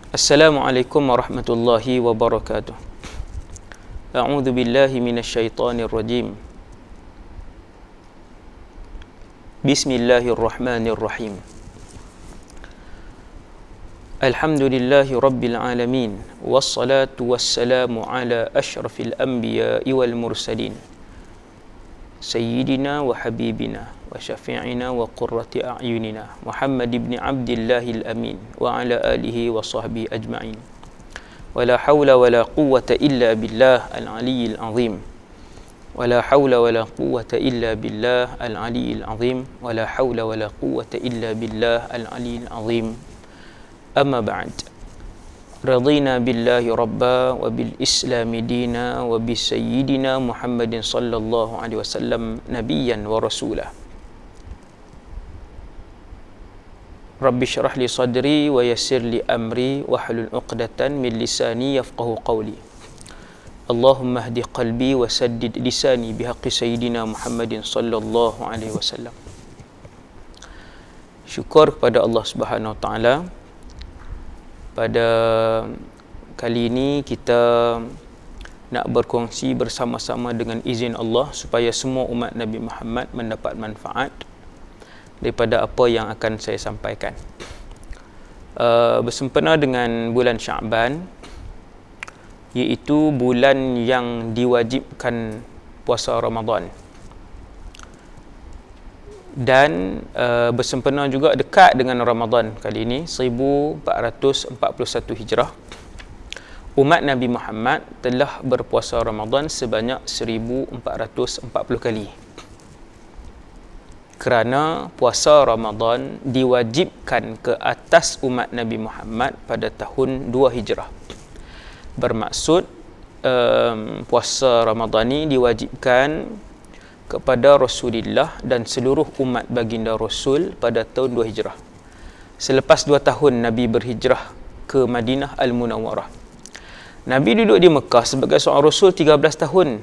Assalamualaikum warahmatullahi wabarakatuh. A'udzu billahi minasyaitonir rajim. Bismillahirrahmanirrahim. Alhamdulillahi rabbil alamin, wassalatu wassalamu ala asyrafil anbiya'i wal mursalin, sayyidina wa habibina wa syafi'ina wa qurrati a'yunina Muhammad ibn Abdillahil amin wa ala alihi wa sahbihi ajma'in. Wala hawla wala quwwata illa billah al-aliyyil azim. Wala hawla wala quwwata illa billah al-aliyyil azim. Wala hawla wala quwwata illa billah al-aliyyil azim. Amma ba'd. Radina billahi rabba wa bil islami dina wa bi sayyidina Muhammadin sallallahu alaihi wasallam nabiyyan wa rasulah. Rabbi syrah li sadri wa yassir li amri wahlul 'uqdatan min lisani yafqahu qawli. Allahumma hdi qalbi wa saddid lisani bihaqqi sayyidina Muhammadin sallallahu alaihi wasallam. Syukur kepada Allah Subhanahu wa taala. Pada kali ini kita nak berkongsi bersama-sama dengan izin Allah supaya semua umat Nabi Muhammad mendapat manfaat daripada apa yang akan saya sampaikan. Bersempena dengan bulan Sya'ban, iaitu bulan yang diwajibkan puasa Ramadan, dan bersempena juga dekat dengan Ramadan kali ini 1441 Hijrah, umat Nabi Muhammad telah berpuasa Ramadan sebanyak 1440 kali. Kerana puasa Ramadan diwajibkan ke atas umat Nabi Muhammad pada tahun 2 Hijrah. Bermaksud puasa Ramadan ini diwajibkan kepada Rasulullah dan seluruh umat baginda Rasul pada tahun 2 Hijrah. Selepas 2 tahun Nabi berhijrah ke Madinah Al-Munawwarah. Nabi duduk di Mekah sebagai seorang Rasul 13 tahun.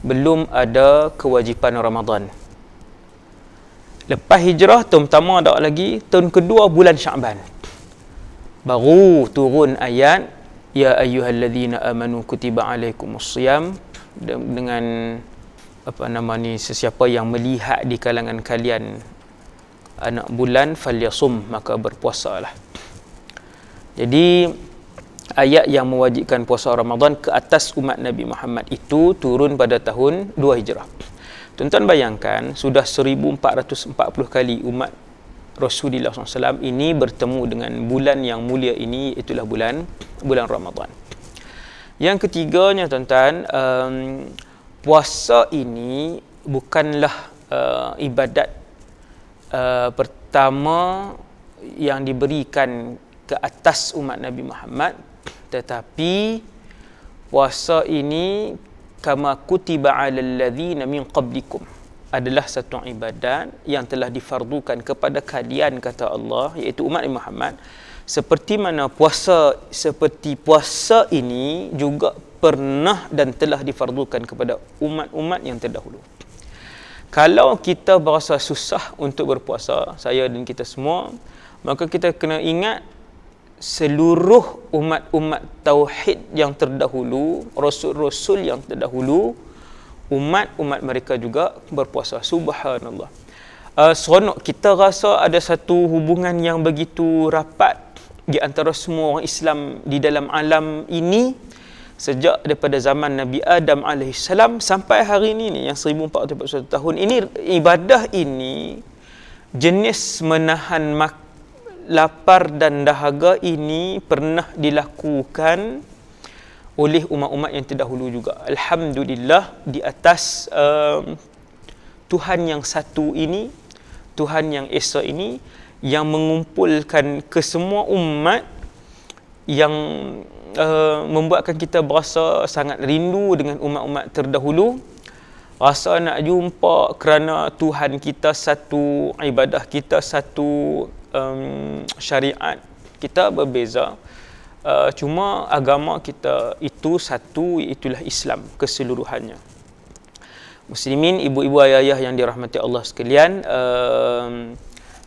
Belum ada kewajipan Ramadan. Lepas hijrah, tahun pertama tak lagi, tahun kedua bulan Sya'ban, baru turun ayat ya ayyuhallazina amanu kutiba alaikumusiyam, dengan sesiapa yang melihat di kalangan kalian anak bulan falyasum, maka berpuasalah. Jadi ayat yang mewajibkan puasa Ramadan ke atas umat Nabi Muhammad itu turun pada tahun 2 Hijrah. Tuan-tuan bayangkan, sudah 1440 kali umat Rasulullah SAW ini bertemu dengan bulan yang mulia ini, itulah bulan Ramadan. Yang ketiganya, tuan-tuan, puasa ini bukanlah ibadat pertama yang diberikan ke atas umat Nabi Muhammad, tetapi puasa ini kama kutiba 'alal ladzina min qablikum adalah satu ibadat yang telah difardukan kepada kalian, kata Allah, iaitu umat Muhammad, seperti mana puasa ini juga pernah dan telah difardukan kepada umat-umat yang terdahulu. Kalau kita berasa susah untuk berpuasa, saya dan kita semua, maka kita kena ingat seluruh umat-umat tauhid yang terdahulu, rasul-rasul yang terdahulu, umat-umat mereka juga berpuasa. Subhanallah. Seronok kita rasa ada satu hubungan yang begitu rapat di antara semua orang Islam di dalam alam ini, sejak daripada zaman Nabi Adam AS sampai hari ini yang 1441 tahun ini. Ibadah ini, jenis menahan lapar dan dahaga ini pernah dilakukan oleh umat-umat yang terdahulu juga. Alhamdulillah, di atas Tuhan yang satu ini, Tuhan yang Esa ini, yang mengumpulkan ke semua umat, yang membuatkan kita berasa sangat rindu dengan umat-umat terdahulu. Rasa nak jumpa kerana Tuhan kita satu, ibadah kita satu, syariat kita berbeza, cuma agama kita itu satu, itulah Islam keseluruhannya. Muslimin, ibu-ibu, ayah-ayah yang dirahmati Allah sekalian,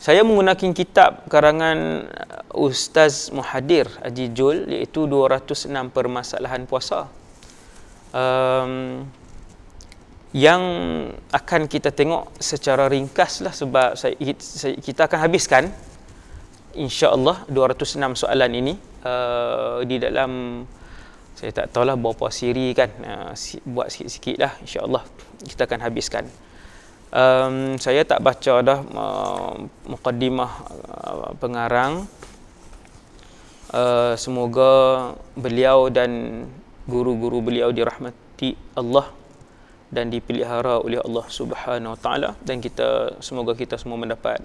Saya menggunakan kitab karangan Ustaz Muhadir Haji Jul, iaitu 206 permasalahan puasa, yang akan kita tengok secara ringkas lah, sebab kita akan habiskan insya-Allah 206 soalan ini di dalam, saya tak tahulah berapa siri kan, buat sikit-sikit lah, insya-Allah kita akan habiskan. Saya tak baca dah muqaddimah pengarang. Semoga beliau dan guru-guru beliau dirahmati Allah dan dipelihara oleh Allah Subhanahu Wa Taala, dan semoga kita semua mendapat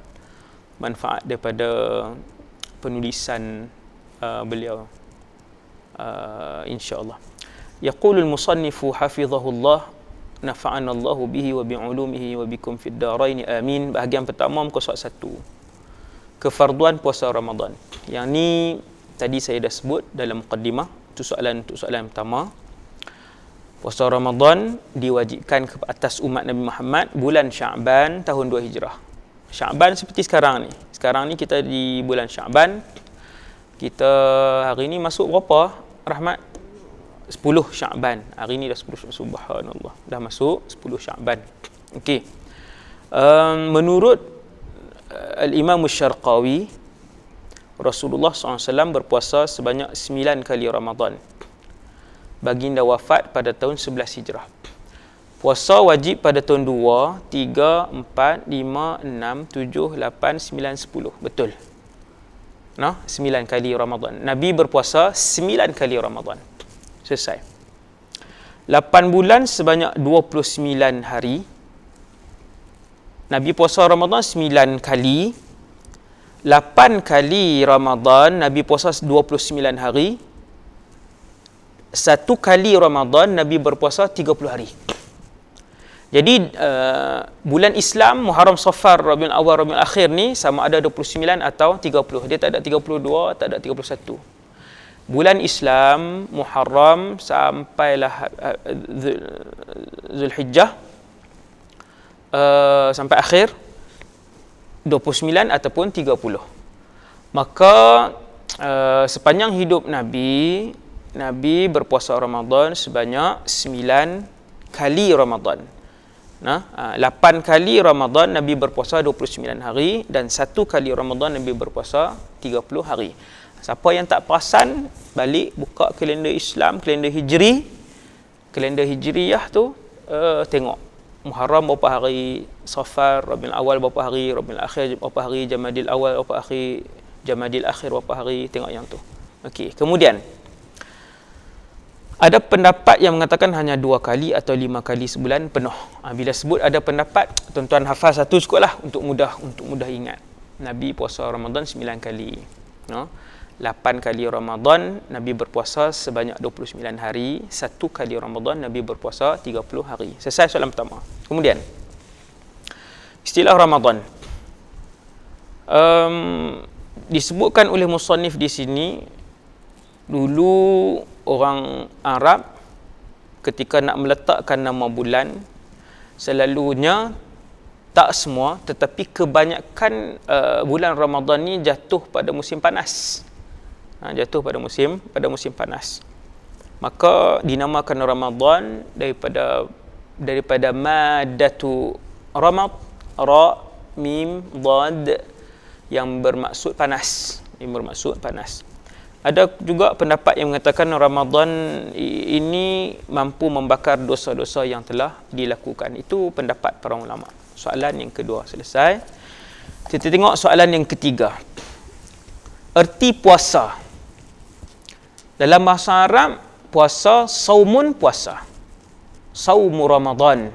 manfaat daripada penulisan beliau, insya-Allah. Yaqulul musannifu hafizahullah, nafa'ana Allahu bihi wa bi'ulumihi wa bikum fid darain amin. Bahagian pertama muka surat 1, kefarduan puasa Ramadan. Yang ni tadi saya dah sebut dalam muqaddimah, itu soalan pertama. Puasa Ramadan diwajibkan ke atas umat Nabi Muhammad bulan Sya'ban tahun 2 Hijrah. Sya'ban seperti sekarang ni. Sekarang ni kita di bulan Sya'ban. Kita hari ni masuk berapa, Rahmat? 10 Sya'ban. Hari ni dah 10 Sya'ban. Subhanallah. Dah masuk 10 Sya'ban. Okey. Menurut Al-Imam Asy-Syarqawi, Rasulullah SAW berpuasa sebanyak 9 kali Ramadan. Baginda wafat pada tahun 11 Hijrah. Puasa wajib pada tahun 2, 3, 4, 5, 6, 7, 8, 9, 10. Betul. 9 kali Ramadan. Nabi berpuasa 9 kali Ramadan. Selesai. 8 bulan sebanyak 29 hari. Nabi puasa Ramadan 9 kali. 8 kali Ramadan Nabi puasa 29 hari. 1 kali Ramadan Nabi berpuasa 30 hari. Jadi bulan Islam Muharram, Safar, Rabiul Awal, Rabiul Akhir ni sama ada 29 atau 30. Dia tak ada 32, tak ada 31. Bulan Islam Muharram sampailah Zulhijjah, sampai akhir 29 ataupun 30. Maka sepanjang hidup Nabi berpuasa Ramadan sebanyak 9 kali Ramadan. 8 kali Ramadan Nabi berpuasa 29 hari, dan 1 kali Ramadan Nabi berpuasa 30 hari. Siapa yang tak perasan, balik buka kalender Islam, kalender Hijri, kalender Hijriyah tu, tengok Muharram berapa hari, Safar, Rabiul Awal berapa hari, Rabiul Akhir berapa hari, Jamadil Awal berapa hari, Jamadil Akhir berapa hari, tengok yang tu. Okey, kemudian ada pendapat yang mengatakan hanya 2 kali atau 5 kali sebulan penuh. Bila sebut ada pendapat, tuan-tuan hafal satu cukuplah untuk mudah ingat. Nabi puasa Ramadan 9 kali. 8 kali Ramadan Nabi berpuasa sebanyak 29 hari. 1 kali Ramadan Nabi berpuasa 30 hari. Selesai soalan pertama. Kemudian istilah Ramadan. Disebutkan oleh musannif di sini, dulu orang Arab ketika nak meletakkan nama bulan, selalunya, tak semua, tetapi kebanyakan bulan Ramadan ni jatuh pada musim panas. Jatuh pada musim panas. Maka dinamakan Ramadan daripada maddatu ramad, ra mim dad, yang bermaksud panas. Ada juga pendapat yang mengatakan Ramadan ini mampu membakar dosa-dosa yang telah dilakukan. Itu pendapat para ulama. Soalan yang kedua selesai. Kita tengok soalan yang ketiga. Erti puasa. Dalam bahasa Arab, puasa, saumun puasa. Saumu Ramadan.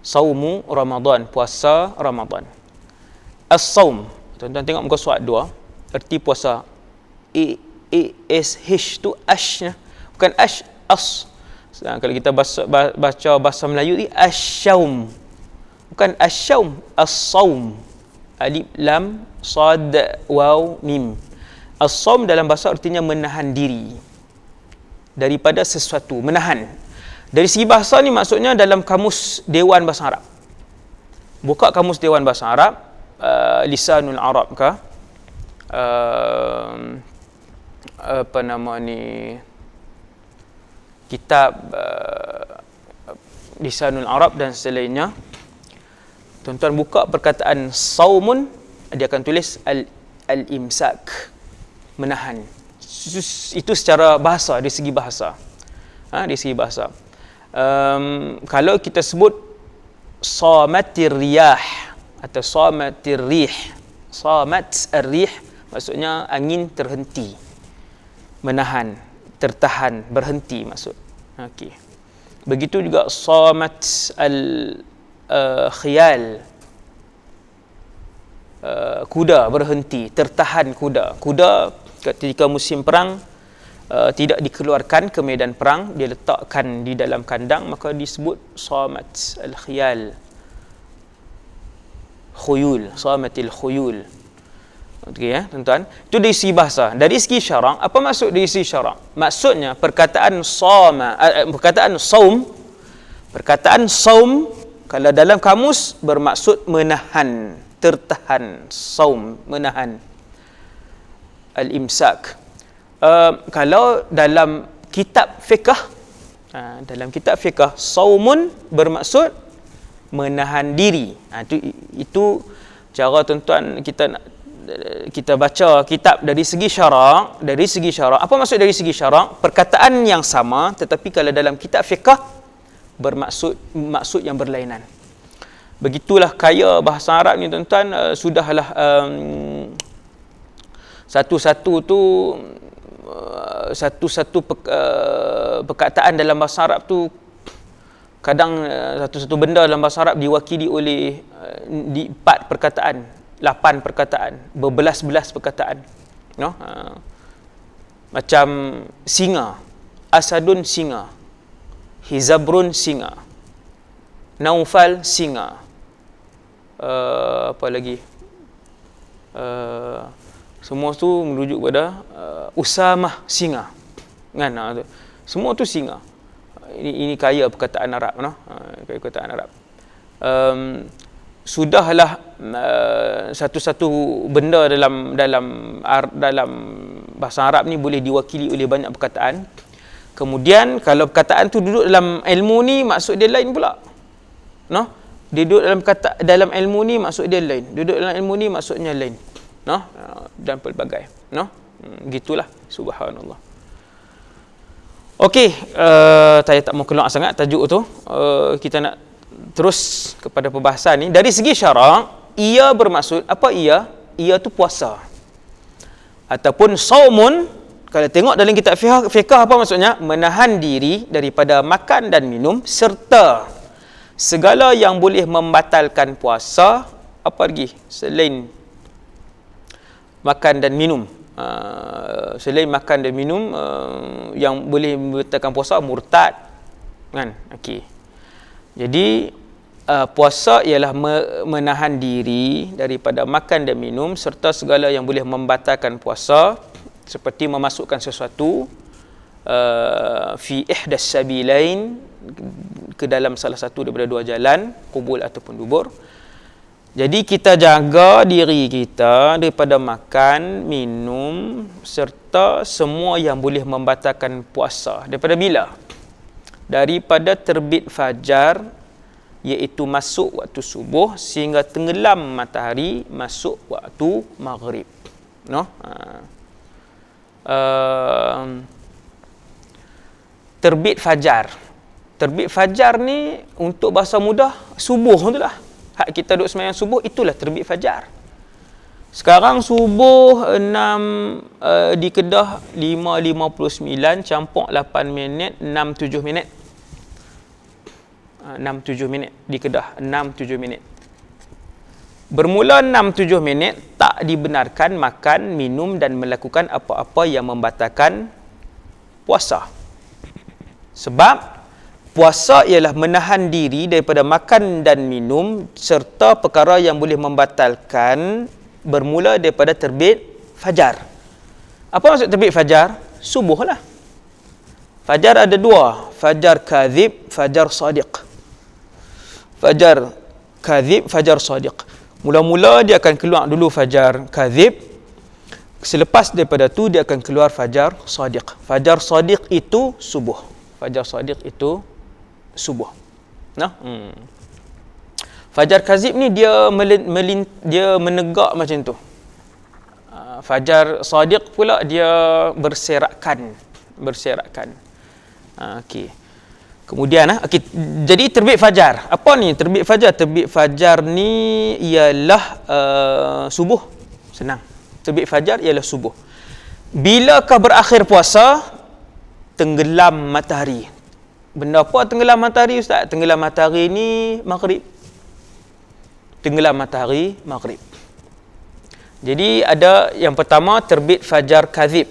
Saumu Ramadan, puasa Ramadan. As-saum. Tuan-tuan tengok muka surat 2. Erti puasa. A-S-H tu ash, bukan ash, as. Kalau kita baca bahasa Melayu ni asyaum, bukan asyaum, as-saum. Alif lam sad waw mim. As-saum dalam bahasa artinya menahan diri daripada sesuatu, menahan. Dari segi bahasa ni maksudnya dalam kamus Dewan Bahasa Arab. Buka kamus Dewan Bahasa Arab, lisanul Arab ke, apa nama ni, kitab lisanul Arab dan selainnya, tuan-tuan buka perkataan saumun, dia akan tulis al-imsak, menahan. Itu secara bahasa, dari segi bahasa. Dari segi bahasa. Kalau kita sebut samatir riyah atau samatir rih, samat ar-rih maksudnya angin terhenti, menahan, tertahan, berhenti maksud. Okey. Begitu juga samat al-khiyal, kuda berhenti, tertahan kuda. Kuda ketika musim perang tidak dikeluarkan ke medan perang, dia letakkan di dalam kandang, maka disebut samat al-khiyal, khuyul, samatil khuyul. Okey ya, tuan-tuan. Itu dari segi bahasa. Dari segi syarak, apa maksud dari segi syarak? Maksudnya perkataan saum, perkataan saum kalau dalam kamus bermaksud menahan, tertahan, saum, menahan. Al-imsak. Kalau dalam kitab fiqh, saumun bermaksud menahan diri. Itu cara tuan-tuan kita baca kitab dari segi syarak. Apa maksud dari segi syarak? Perkataan yang sama, tetapi kalau dalam kitab fiqh maksud yang berlainan. Begitulah kaya bahasa Arab ni tuan-tuan. Sudahlah satu-satu perkataan dalam bahasa Arab tu, kadang satu-satu benda dalam bahasa Arab diwakili oleh 4 perkataan, 8 perkataan, berbelas-belas perkataan. Macam singa, asadun singa, hizabrun singa, naufal singa, apa lagi, semua tu merujuk pada Usamah singa, kan? Semua tu singa. Ini kaya perkataan Arab, kaya perkataan Arab. Sudahlah satu-satu benda dalam bahasa Arab ni boleh diwakili oleh banyak perkataan. Kemudian kalau perkataan tu duduk dalam ilmu ni, maksud dia lain pula. Dia duduk dalam ilmu ni, maksud dia lain. Duduk dalam ilmu ni, maksudnya lain. Dan pelbagai. Gitulah, subhanallah. Okey, saya tak mau keluar sangat tajuk tu. Kita nak terus kepada perbahasan ni. Dari segi syarak, ia bermaksud apa? Ia tu puasa. Ataupun saumun, kalau tengok dalam kitab fiqh apa maksudnya? Menahan diri daripada makan dan minum serta segala yang boleh membatalkan puasa. Apa lagi selain makan dan minum? Selain makan dan minum yang boleh membatalkan puasa, murtad, kan? Okey. Jadi puasa ialah menahan diri daripada makan dan minum serta segala yang boleh membatalkan puasa, seperti memasukkan sesuatu fi ihdas sabilain, ke dalam salah satu daripada dua jalan, qubul ataupun dubur. Jadi kita jaga diri kita daripada makan, minum serta semua yang boleh membatalkan puasa. Daripada bila? Daripada terbit fajar, iaitu masuk waktu subuh, sehingga tenggelam matahari, masuk waktu maghrib. Terbit fajar. Terbit fajar ni untuk bahasa mudah subuh tu lah. Hak kita duduk sembahyang subuh, itulah terbit fajar. Sekarang subuh 6 di Kedah 5.59 campur 8 minit, 6-7 minit. 6-7 minit di Kedah, 6-7 minit. Bermula 6-7 minit tak dibenarkan makan, minum dan melakukan apa-apa yang membatalkan puasa. Sebab puasa ialah menahan diri daripada makan dan minum serta perkara yang boleh membatalkan, bermula daripada terbit fajar. Apa maksud terbit fajar? Subuh lah. Fajar ada dua, fajar kadhib, fajar sadiq. Fajar kadhib, fajar sadiq. Mula-mula dia akan keluar dulu fajar kadzib. Selepas daripada tu dia akan keluar fajar sadiq. Fajar sadiq itu subuh. Fajar sadiq itu subuh. Nah, fajar kadzib ni dia dia menegak macam tu. Fajar sadiq pula dia berserakan. Okey. Kemudian okey, jadi terbit fajar. Apa ni terbit fajar? Terbit fajar ni ialah subuh. Senang. Terbit fajar ialah subuh. Bilakah berakhir puasa? Tenggelam matahari. Benda apa tenggelam matahari, Ustaz? Tenggelam matahari ni maghrib. Tenggelam matahari maghrib. Jadi ada yang pertama terbit fajar kadzib.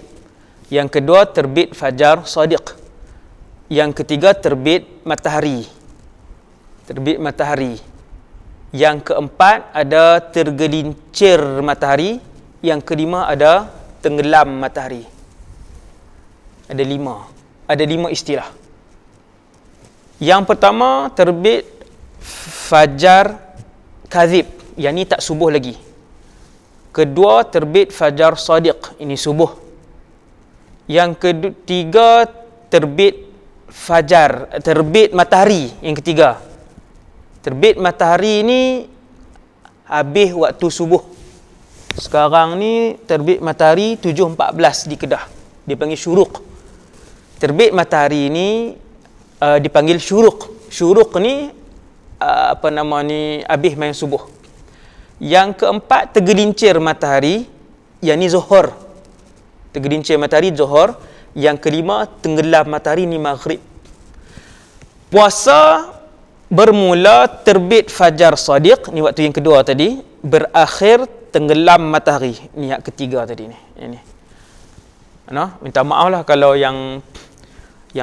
Yang kedua terbit fajar sadiq. Yang ketiga terbit matahari. Terbit matahari. Yang keempat ada tergelincir matahari. Yang kelima ada tenggelam matahari. Ada lima istilah. Yang pertama terbit fajar kadzib. Yang ni tak subuh lagi. Kedua terbit fajar sadiq. Ini subuh. Yang ketiga terbit matahari. Yang ketiga terbit matahari ni habis waktu subuh. Sekarang ni terbit matahari 7.14 di Kedah. Dipanggil syuruk. Terbit matahari ni dipanggil syuruk. Syuruk ni habis main subuh. Yang keempat tergelincir matahari, yang ni zuhur. Tergelincir matahari zuhur. Yang kelima tenggelam matahari ni maghrib. Puasa bermula terbit fajar sadiq, ni waktu yang kedua tadi, berakhir tenggelam matahari. Ni yang ketiga tadi ni. Ini. Minta maaf lah kalau yang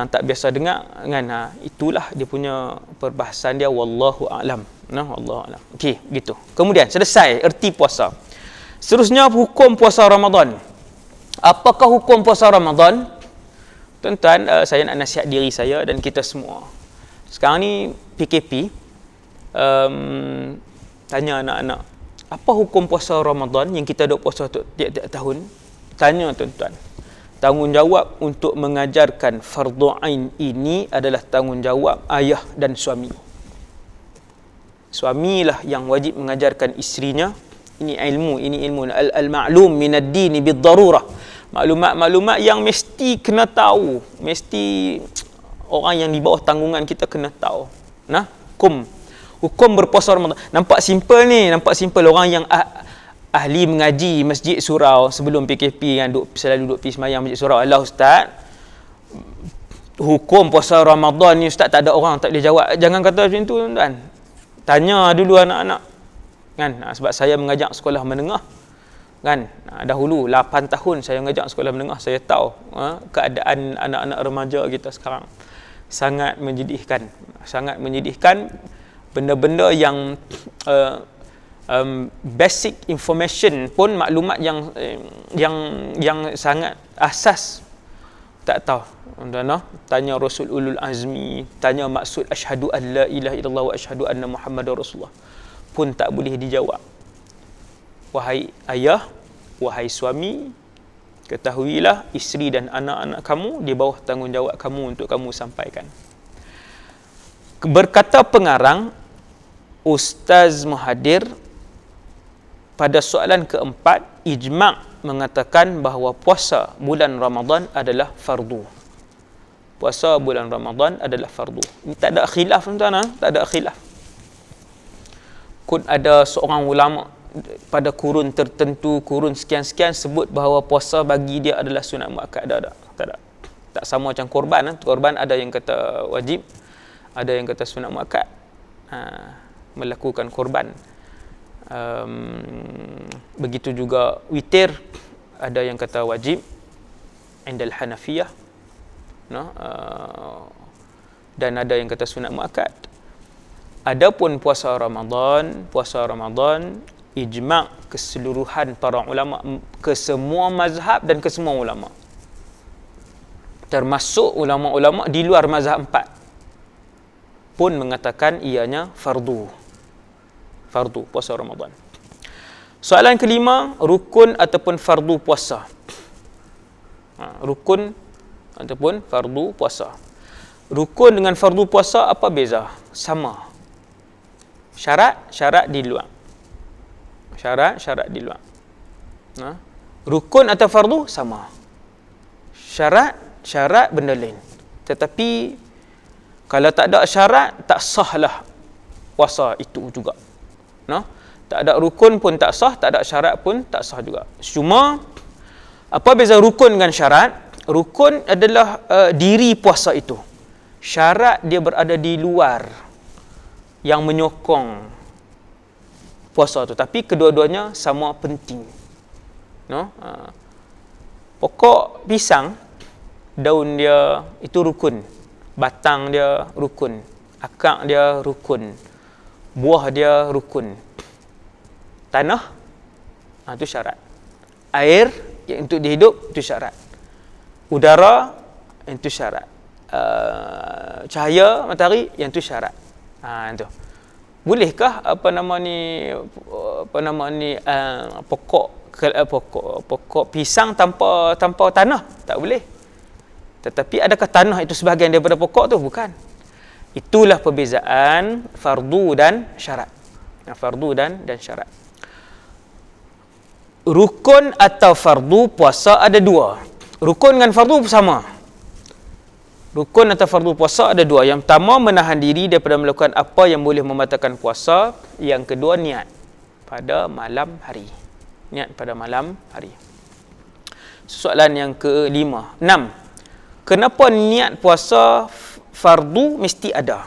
tak biasa dengar kan, itulah dia punya perbahasan dia, wallahu a'lam. Wallahu a'lam. Okey, gitu. Kemudian selesai erti puasa. Seterusnya hukum puasa Ramadan. Apakah hukum puasa Ramadan? Tuan-tuan, saya nak nasihat diri saya dan kita semua. Sekarang ni PKP, tanya anak-anak, apa hukum puasa Ramadan yang kita duk puasa tiap-tiap tahun? Tanya tuan-tuan. Tanggungjawab untuk mengajarkan fardu ain ini adalah tanggungjawab ayah dan suami. Suamilah yang wajib mengajarkan isterinya. Ini ilmu al-ma'lum minad din bid-darurah. Maklumat-maklumat yang mesti kena tahu, mesti orang yang di bawah tanggungan kita kena tahu. Hukum berpuasa Ramadan. Nampak simple orang yang ahli mengaji masjid surau sebelum PKP kan, selalu duduk pergi semayang masjid surau. Allah Ustaz, hukum puasa Ramadan ni Ustaz tak ada orang tak boleh jawab. Jangan kata macam tu tuan. Tanya dulu anak-anak kan, sebab saya mengajar sekolah menengah kan, dahulu 8 tahun saya mengajar sekolah menengah. Saya tahu keadaan anak-anak remaja kita sekarang sangat menyedihkan. Benda-benda yang basic information pun, maklumat yang sangat asas tak tahu. Tanya Rasul Ulul Azmi, tanya maksud asyhadu an la ilaha illallah wa asyhadu anna Muhammadar Rasulullah pun tak boleh dijawab. Wahai ayah, wahai suami, ketahuilah isteri dan anak-anak kamu di bawah tanggungjawab kamu untuk kamu sampaikan. Berkata pengarang Ustaz Muhadir, pada soalan keempat, ijma' mengatakan bahawa puasa bulan Ramadan adalah fardu. Puasa bulan Ramadan adalah fardu. Ini tak ada khilaf tuan-tuan, tak ada khilaf. Kun ada seorang ulama pada kurun tertentu, kurun sekian-sekian, sebut bahawa puasa bagi dia adalah sunat muakkad. Tak sama macam korban. Korban ada yang kata wajib, ada yang kata sunat muakkad, melakukan korban. Begitu juga witir, ada yang kata wajib indal Hanafiyah, dan ada yang kata sunat muakkad. Adapun puasa Ramadan ijma' keseluruhan para ulama, ke semua mazhab dan ke semua ulama, termasuk ulama-ulama di luar mazhab 4 pun mengatakan ianya fardu puasa Ramadan. Soalan kelima, rukun ataupun fardu puasa. Rukun ataupun fardu puasa. Rukun dengan fardu puasa apa beza? Sama. Syarat di luar. Syarat di luar. Rukun atau fardu sama. Syarat benda lain. Tetapi kalau tak ada syarat, tak sahlah puasa itu juga. Tak ada rukun pun tak sah, tak ada syarat pun tak sah juga. Cuma apa beza rukun dengan syarat? Rukun adalah diri puasa itu. Syarat dia berada di luar yang menyokong puasa tu, tapi kedua-duanya sama penting. Pokok pisang, daun dia itu rukun, batang dia rukun, akar dia rukun, buah dia rukun. Tanah itu syarat. Air yang untuk dihidup itu syarat. Udara itu syarat. Cahaya matahari yang itu syarat. Itu. Bolehkah pokok pisang tanpa tanah? Tak boleh. Tetapi adakah tanah itu sebahagian daripada pokok tu? Bukan. Itulah perbezaan fardu dan syarat. Fardu dan syarat. Rukun atau fardu puasa ada dua. Rukun dengan fardu sama. Rukun atau fardu puasa ada dua. Yang pertama, menahan diri daripada melakukan apa yang boleh membatalkan puasa. Yang kedua, niat pada malam hari. Niat pada malam hari. Soalan yang kelima. 6. Kenapa niat puasa fardu mesti ada?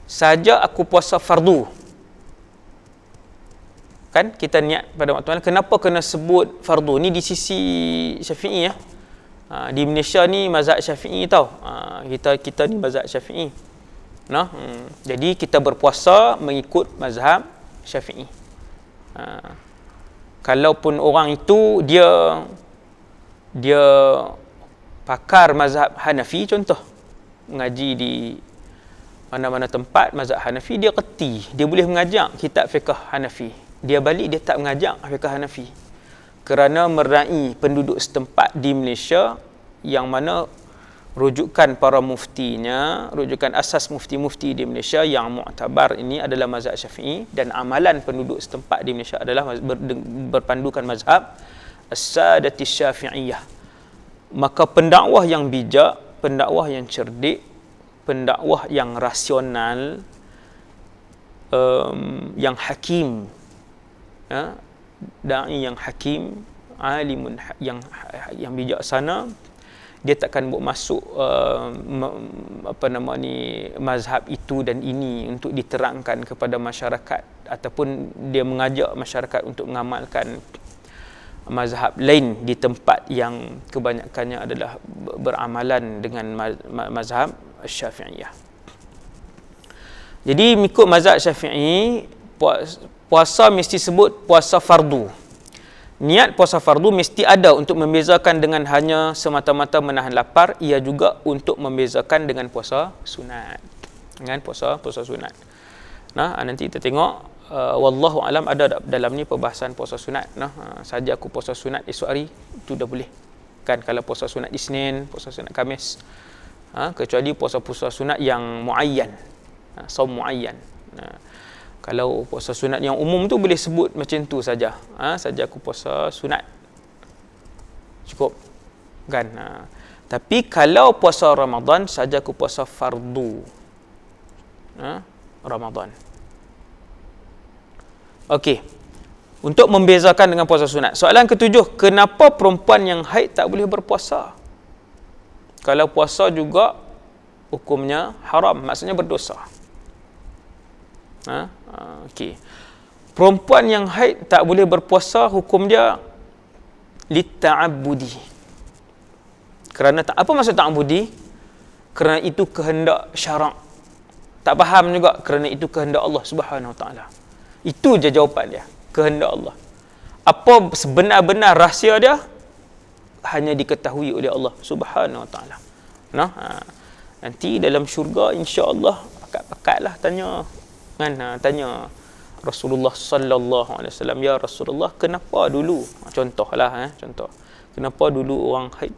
Saja aku puasa fardu, kan kita niat pada waktu mana, kenapa kena sebut fardu? Ni di sisi Syafi'i ya. Di Malaysia ni mazhab Syafi'i tau. Kita ni mazhab Syafi'i. Jadi kita berpuasa mengikut mazhab Syafi'i. Kalaupun orang itu dia pakar mazhab Hanafi contoh, mengaji di mana-mana tempat mazhab Hanafi, dia reti, dia boleh mengajak kitab fiqh Hanafi. Dia balik, dia tak mengajak fiqh Hanafi kerana merai penduduk setempat di Malaysia yang mana rujukan para muftinya, rujukan asas mufti-mufti di Malaysia yang muktabar ini adalah mazhab Syafi'i, dan amalan penduduk setempat di Malaysia adalah berpandukan mazhab as-sadati Syafi'iyah. Maka pendakwah yang bijak, pendakwah yang cerdik, pendakwah yang rasional, yang hakim, da'i yang hakim, alimun yang bijaksana, dia takkan buat masuk mazhab itu dan ini untuk diterangkan kepada masyarakat, ataupun dia mengajak masyarakat untuk mengamalkan mazhab lain di tempat yang kebanyakannya adalah beramalan dengan mazhab Syafi'iyah. Jadi mengikut mazhab Syafi'i, puasa mesti sebut puasa fardu. Niat puasa fardu mesti ada untuk membezakan dengan hanya semata-mata menahan lapar. Ia juga untuk membezakan dengan puasa sunat. Dengan puasa sunat. Nanti kita tengok, wallahu alam, ada dalam ni perbahasan puasa sunat. Saja aku puasa sunat esok hari, itu dah boleh. Kan kalau puasa sunat Isnin, puasa sunat Khamis. Kecuali puasa-puasa sunat yang muayyan. Saum muayyan. Kalau puasa sunat yang umum tu boleh sebut macam tu saja. Saja aku puasa sunat, cukup kan. Tapi kalau puasa Ramadan, saja aku puasa fardu Ramadan. Okey, untuk membezakan dengan puasa sunat. Soalan ketujuh, kenapa perempuan yang haid tak boleh berpuasa? Kalau puasa juga hukumnya haram, maksudnya berdosa. Okey. Perempuan yang haid tak boleh berpuasa, hukum dia litta'abbudi. Kerana apa maksud ta'abbudi? Kerana itu kehendak syarak. Tak faham juga, kerana itu kehendak Allah Subhanahu Wa Taala. Itu je jawapan dia, kehendak Allah. Apa sebenar-benar rahsia dia hanya diketahui oleh Allah Subhanahu Wa Taala. Nanti dalam syurga insya-Allah pakat-pakatlah tanya kan, tanya Rasulullah sallallahu alaihi wasallam, ya Rasulullah, kenapa dulu, contohlah contoh, kenapa dulu orang haid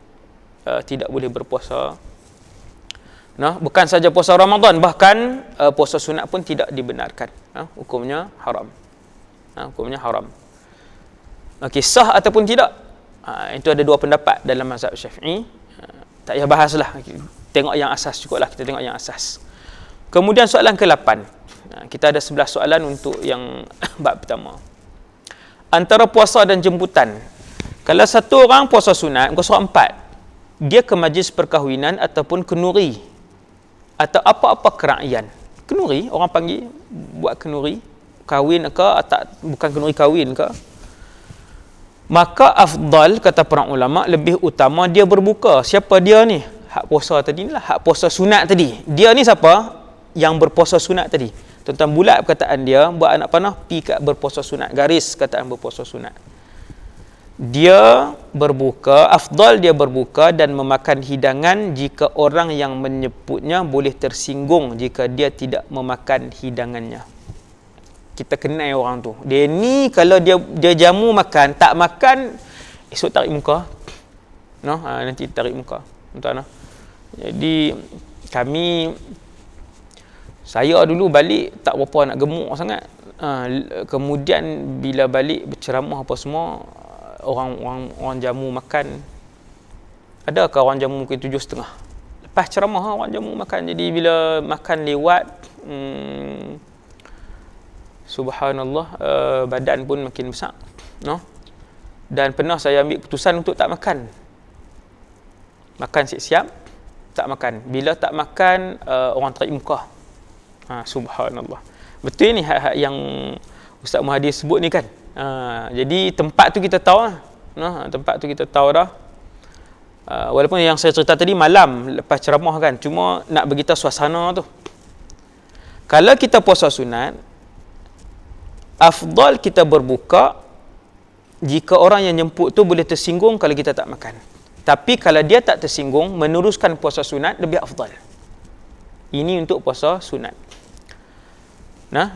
tidak boleh berpuasa? Bukan saja puasa Ramadan, bahkan puasa sunat pun tidak dibenarkan. Hukumnya haram. Hukumnya haram. Okey, sah ataupun tidak? Itu ada dua pendapat dalam mazhab Syafi'i. Tak payah bahaslah. Tengok yang asas cukuplah, kita tengok yang asas. Kemudian soalan ke-8. Kita ada 11 soalan untuk yang bab pertama. Antara puasa dan jemputan. Kalau satu orang puasa sunat, muka surat 4, dia ke majlis perkahwinan ataupun kenuri atau apa-apa keraian. Kenuri, orang panggil buat kenuri, kahwin ke atau bukan kenuri kahwin ke, maka afdal, kata para ulama, lebih utama dia berbuka. Siapa dia ni? Hak puasa tadi ni lah, hak puasa sunat tadi. Dia ni siapa? Yang berpuasa sunat tadi. Tuan-tuan, bulat perkataan dia, buat anak panah, pi kat berpuasa sunat, garis kataan berpuasa sunat. Dia berbuka, afdal dia berbuka dan memakan hidangan jika orang yang menyebutnya boleh tersinggung jika dia tidak memakan hidangannya. Kita kenal orang tu. Dia ni kalau dia jamu makan, tak makan, esok tarik muka. Nanti tarik muka. Tuan-tuan. Jadi saya dulu balik tak berapa nak gemuk sangat. Kemudian bila balik berceramah apa semua, orang jamu makan. Adakah orang jamu mungkin 7.30? Lepas ceramah orang jamu makan. Jadi bila makan lewat, subhanallah, badan pun makin besar. Dan pernah saya ambil keputusan untuk tak makan. Makan siap-siap, tak makan. Bila tak makan, orang tarik muka. Subhanallah. Betul ni hak yang Ustaz Muhadir sebut ni kan. Jadi tempat tu kita tahu lah. Tempat tu kita tahu dah. Walaupun yang saya cerita tadi malam lepas ceramah kan, cuma nak beritahu suasana tu. Kalau kita puasa sunat, afdal kita berbuka jika orang yang jemput tu boleh tersinggung kalau kita tak makan. Tapi kalau dia tak tersinggung, meneruskan puasa sunat lebih afdal. Ini untuk puasa sunat.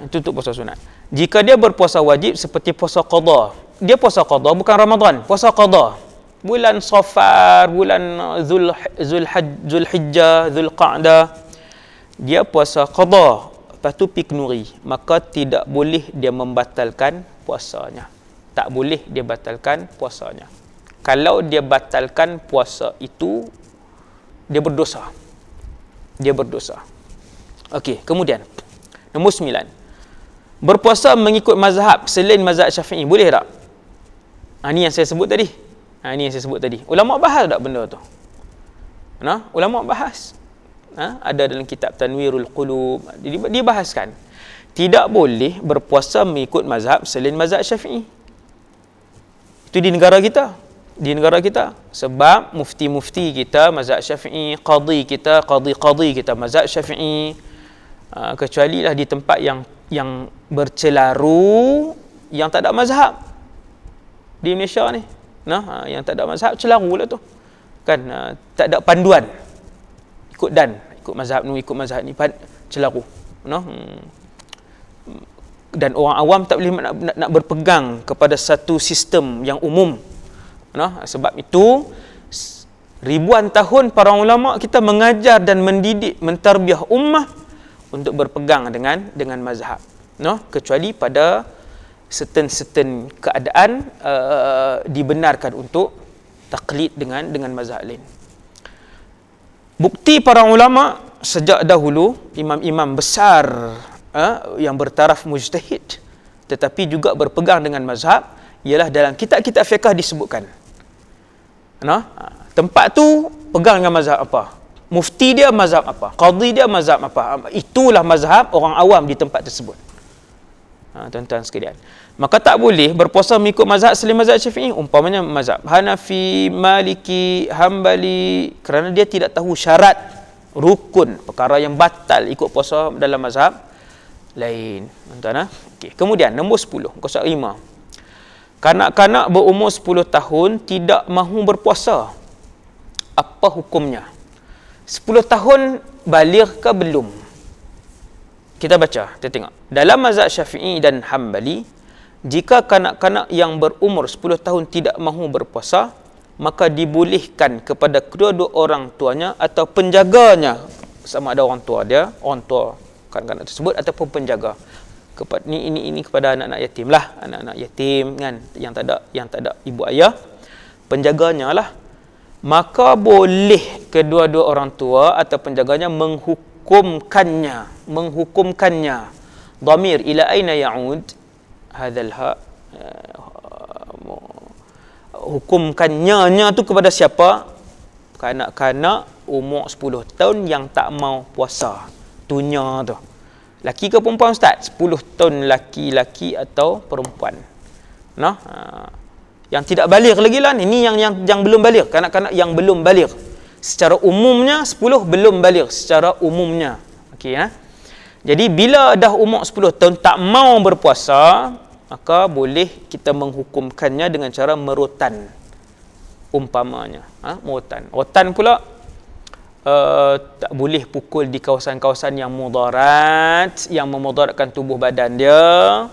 Itu untuk puasa sunat. Jika dia berpuasa wajib seperti puasa qada. Dia puasa qada bukan Ramadan, puasa qada. Bulan Safar, bulan Zulhijjah, Zulqa'dah. Dia puasa qada, lepas tu pergi kenuri, maka tidak boleh dia membatalkan puasanya. Tak boleh dia batalkan puasanya. Kalau dia batalkan puasa itu, dia berdosa. Dia berdosa. Okey, kemudian nombor 9. Berpuasa mengikut mazhab selain mazhab Syafi'i, boleh tak? Ini yang saya sebut tadi. Ulama bahas tak benda tu? Ulama bahas. Ada dalam kitab Tanwirul Qulub, dibahaskan. Tidak boleh berpuasa mengikut mazhab selain mazhab Syafi'i. Itu di negara kita. Sebab mufti-mufti kita mazhab Syafi'i, qadi kita mazhab Syafi'i. Kecuali lah di tempat yang bercelaru, yang tak ada mazhab di Malaysia ni. Yang tak ada mazhab, celaru lah tu kan. Tak ada panduan, ikut mazhab ni, celaru. Dan orang awam tak boleh nak berpegang kepada satu sistem yang umum. Sebab itu ribuan tahun para ulama kita mengajar dan mendidik, mentarbiah ummah untuk berpegang dengan mazhab. Kecuali pada certain keadaan dibenarkan untuk taklid dengan mazhab lain. Bukti para ulama sejak dahulu, imam-imam besar yang bertaraf mujtahid tetapi juga berpegang dengan mazhab, ialah dalam kitab-kitab fiqh disebutkan. Tempat tu pegang dengan mazhab apa? Mufti dia mazhab apa? Qadhi dia mazhab apa? Itulah mazhab orang awam di tempat tersebut. Tuan-tuan sekalian. Maka tak boleh berpuasa mengikut mazhab selain mazhab Syafi'i, umpamanya mazhab Hanafi, Maliki, Hambali, kerana dia tidak tahu syarat, rukun, perkara yang batal ikut puasa dalam mazhab lain. Tuan-tuan. Okey. Kemudian nombor 10, muka surat 5. Kanak-kanak berumur 10 tahun tidak mahu berpuasa. Apa hukumnya? 10 tahun baligh ke belum? kita baca, kita tengok. Dalam mazhab Syafi'i dan Hambali, jika kanak-kanak yang berumur 10 tahun tidak mahu berpuasa, maka dibolehkan kepada kedua-dua orang tuanya atau penjaganya, sama ada orang tua kanak-kanak tersebut ataupun penjaga. Ini kepada anak-anak yatim lah, anak-anak yatim kan, yang tak ada ibu ayah, penjaganya lah. Maka boleh kedua-dua orang tua atau penjaganya menghukumkannya. Dhamir ila aina ya'ud hadzal ha, hukumkannya tu kepada siapa? Kanak-kanak umur 10 tahun yang tak mau puasa. Tunya tu. Laki ke perempuan ustaz? 10 tahun laki-laki atau perempuan. Nah, yang tidak baligh lagi lah. Ini yang belum baligh, kanak-kanak yang belum baligh. Secara umumnya 10 belum baligh secara umumnya. Okey ya. Jadi bila dah umur 10 tahun tak mau berpuasa, maka boleh kita menghukumkannya dengan cara merotan. Umpamanya, merotan. Rotan pula tak boleh pukul di kawasan-kawasan yang mudarat, yang memudaratkan tubuh badan dia,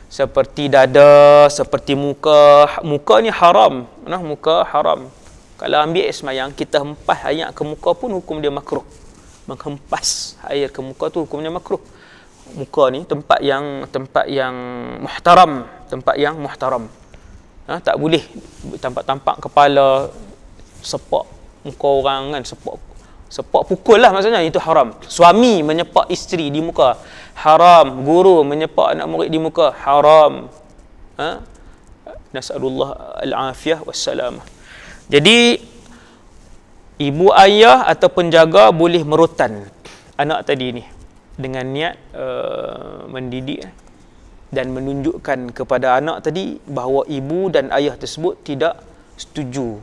seperti dada, seperti muka. Muka ni haram, muka haram. Kalau ambil air semayang, kita hempas air ke muka pun hukum dia makruh. Menghempas air ke muka tu hukumnya makruh. Muka ni tempat yang muhtaram, tak boleh tampak kepala, sepak muka orang kan, sepak pukul lah maksudnya, itu haram. Suami menyepak isteri di muka haram, guru menyepak anak murid di muka haram. Nas'alullah al-afiyah wassalamah. Jadi ibu ayah atau penjaga boleh merotan anak tadi ni dengan niat mendidik dan menunjukkan kepada anak tadi bahawa ibu dan ayah tersebut tidak setuju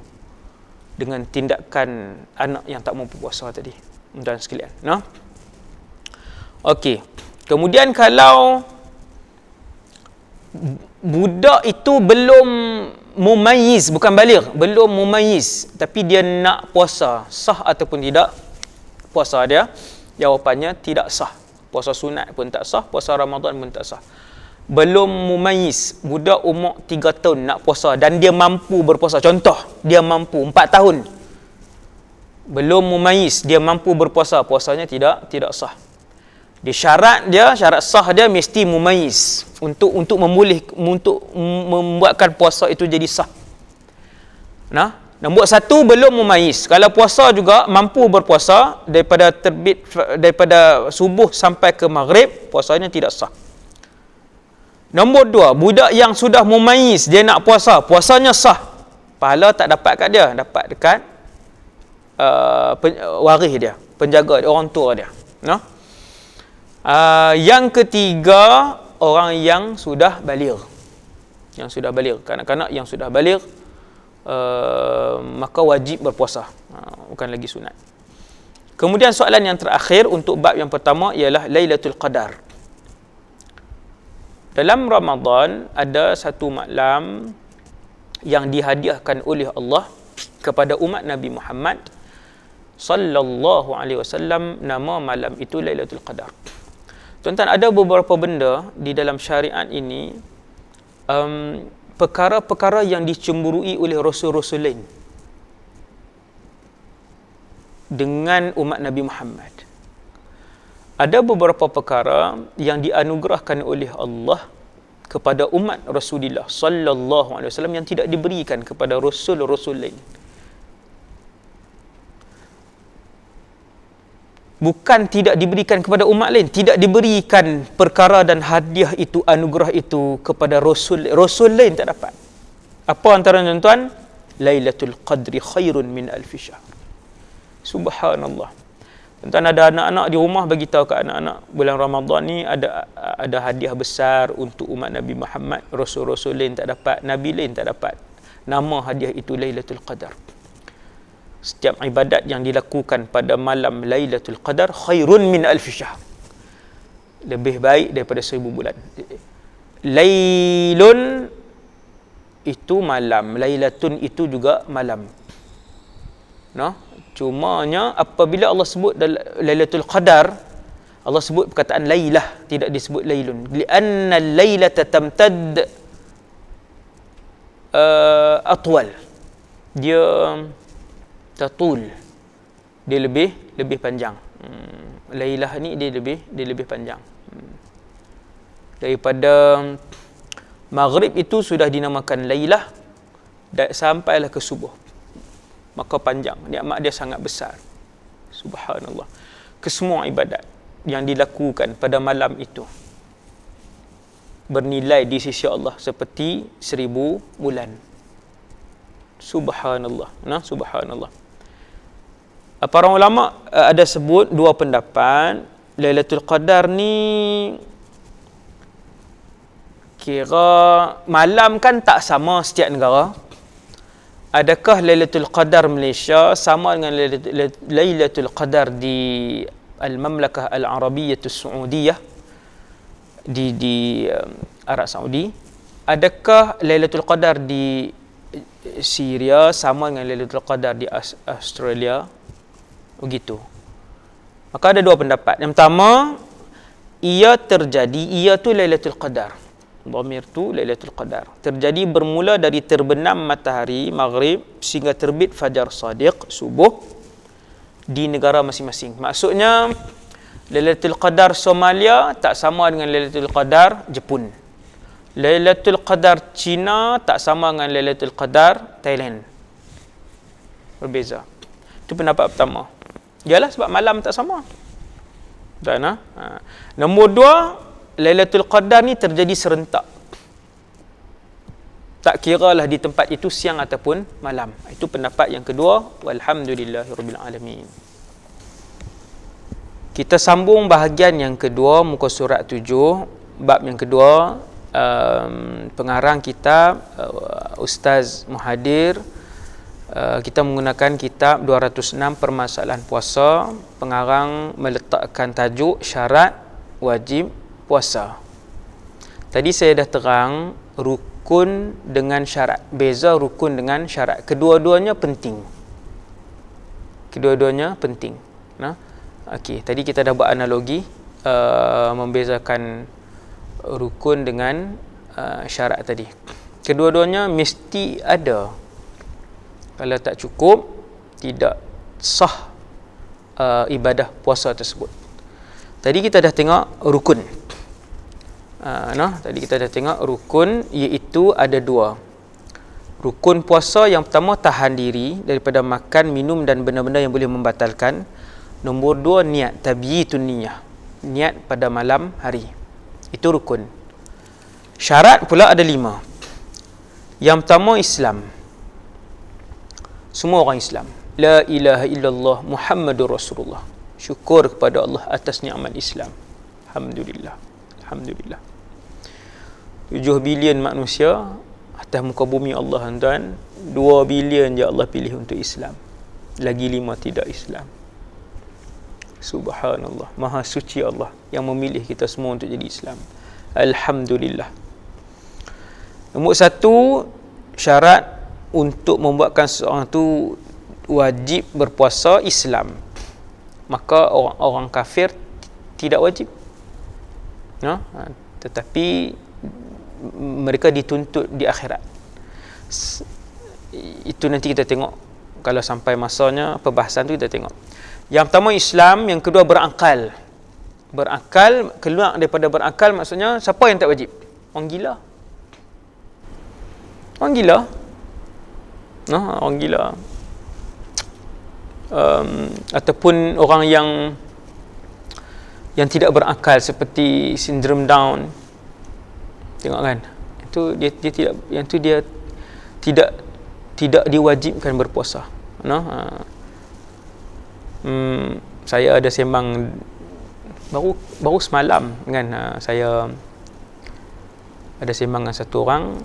dengan tindakan anak yang tak mampu puasa tadi. Dan sekalian, okey. Kemudian kalau budak itu belum mumayyiz, bukan baligh, belum mumayyiz, tapi dia nak puasa, sah ataupun tidak puasa dia? Jawapannya tidak sah. Puasa sunat pun tak sah, puasa Ramadan pun tak sah. Belum mumayyiz, budak umur 3 tahun nak puasa dan dia mampu berpuasa. Contoh, dia mampu 4 tahun. Belum mumayyiz, dia mampu berpuasa, puasanya tidak sah. Syarat sah dia mesti mumayyiz untuk membuatkan puasa itu jadi sah. Nombor 1 belum mumayyiz. Kalau puasa juga mampu berpuasa daripada subuh sampai ke maghrib, puasanya tidak sah. Nombor 2, budak yang sudah mumayyiz, dia nak puasa, puasanya sah. Pahala tak dapat kat dia, dapat dekat waris dia, penjaga dia, orang tua dia. Yang ketiga, orang yang sudah baligh. Kanak-kanak yang sudah baligh, maka wajib berpuasa, bukan lagi sunat. Kemudian soalan yang terakhir untuk bab yang pertama ialah Lailatul Qadar. Dalam Ramadan ada satu malam yang dihadiahkan oleh Allah kepada umat Nabi Muhammad sallallahu alaihi wasallam. Nama malam itu Lailatul Qadar. Tuan-tuan, ada beberapa benda di dalam syariat ini, perkara-perkara yang dicemburui oleh Rasul-Rasul lain dengan umat Nabi Muhammad. Ada beberapa perkara yang dianugerahkan oleh Allah kepada umat Rasulullah sallallahu alaihi wasallam yang tidak diberikan kepada Rasul-Rasul lain. Bukan tidak diberikan kepada umat lain, tidak diberikan perkara dan hadiah itu, anugerah itu kepada Rasul lain tak dapat. Apa antara tuan-tuan? Lailatul Qadri khairun min alfi syahr. Subhanallah. Tuan-tuan, ada anak-anak di rumah, bagi tahu ke anak-anak, bulan Ramadan ni ada hadiah besar untuk umat Nabi Muhammad. Rasul-Rasul lain tak dapat, Nabi lain tak dapat. Nama hadiah itu Lailatul Qadar. Setiap ibadat yang dilakukan pada malam Lailatul Qadar khairun min alfi syahr, lebih baik daripada 1000 bulan. Lailun itu malam, lailatun itu juga malam. Cumanya apabila Allah sebut Lailatul Qadar, Allah sebut perkataan lailah, tidak disebut lailun. Li'anna al-lailata tamtad atwal. Dia tatul. Dia lebih panjang. Lailah ni dia lebih panjang. Daripada maghrib itu sudah dinamakan lailah sampailah ke subuh. Maka panjang, nikmat dia sangat besar. Subhanallah. Kesemua ibadat yang dilakukan pada malam itu bernilai di sisi Allah seperti 1000 bulan. Subhanallah. Subhanallah. Para ulama ada sebut dua pendapat. Lailatul Qadar ni kira malam kan tak sama setiap negara. Adakah Lailatul Qadar Malaysia sama dengan Lailatul Qadar di Al-Mamlakah Al-Arabiyyah As-Saudiyah di Arab Saudi? Adakah Lailatul Qadar di Syria sama dengan Lailatul Qadar di Australia? Begitu. Maka ada dua pendapat. Yang pertama, ia tu Lailatul Qadar. Dhamir tu Lailatul Qadar. Terjadi bermula dari terbenam matahari maghrib sehingga terbit fajar sadiq subuh di negara masing-masing. Maksudnya Lailatul Qadar Somalia tak sama dengan Lailatul Qadar Jepun. Lailatul Qadar China tak sama dengan Lailatul Qadar Thailand. Berbeza. Itu pendapat pertama. Yalah sebab malam tak sama. Dan nombor dua, Lailatul Qadar ni terjadi serentak. Tak kiralah di tempat itu siang ataupun malam. Itu pendapat yang kedua. Walhamdulillahirabbil alamin. Kita sambung bahagian yang kedua, muka surat 7, bab yang kedua. Pengarang kitab Ustaz Muhadir. Kita menggunakan kitab 206 permasalahan puasa. Pengarang meletakkan tajuk syarat wajib puasa. Tadi saya dah terang rukun dengan syarat. Beza rukun dengan syarat. Kedua-duanya penting. Okey, tadi kita dah buat analogi membezakan rukun dengan syarat tadi. Kedua-duanya mesti ada. Kalau tak cukup, tidak sah ibadah puasa tersebut. Tadi kita dah tengok rukun. Tadi kita dah tengok rukun, iaitu ada dua. Rukun puasa yang pertama tahan diri daripada makan, minum dan benda-benda yang boleh membatalkan. Nombor dua niat, tabyitun niyah. Niat pada malam hari. Itu rukun. Syarat pula ada 5. Yang pertama Islam. Semua orang Islam. La ilaha illallah Muhammadur Rasulullah. Syukur kepada Allah atas nikmat Islam. Alhamdulillah. 7 bilion manusia atas muka bumi Allah, tuan. 2 bilion je Allah pilih untuk Islam. Lagi 5 tidak Islam. Subhanallah. Maha suci Allah yang memilih kita semua untuk jadi Islam. Alhamdulillah. Nombor 1, syarat untuk membuatkan seseorang tu wajib berpuasa Islam. Maka orang kafir tidak wajib. Tetapi mereka dituntut di akhirat. Itu nanti kita tengok kalau sampai masanya perbahasan tu kita tengok. Yang pertama Islam, yang kedua berakal. Berakal, keluar daripada berakal maksudnya siapa yang tak wajib? Orang gila. Orang gila. Ataupun orang yang tidak berakal seperti sindrom Down. Tengok kan? Itu dia tidak, yang tu dia tidak diwajibkan berpuasa. Saya ada sembang baru semalam kan, saya ada sembang dengan satu orang,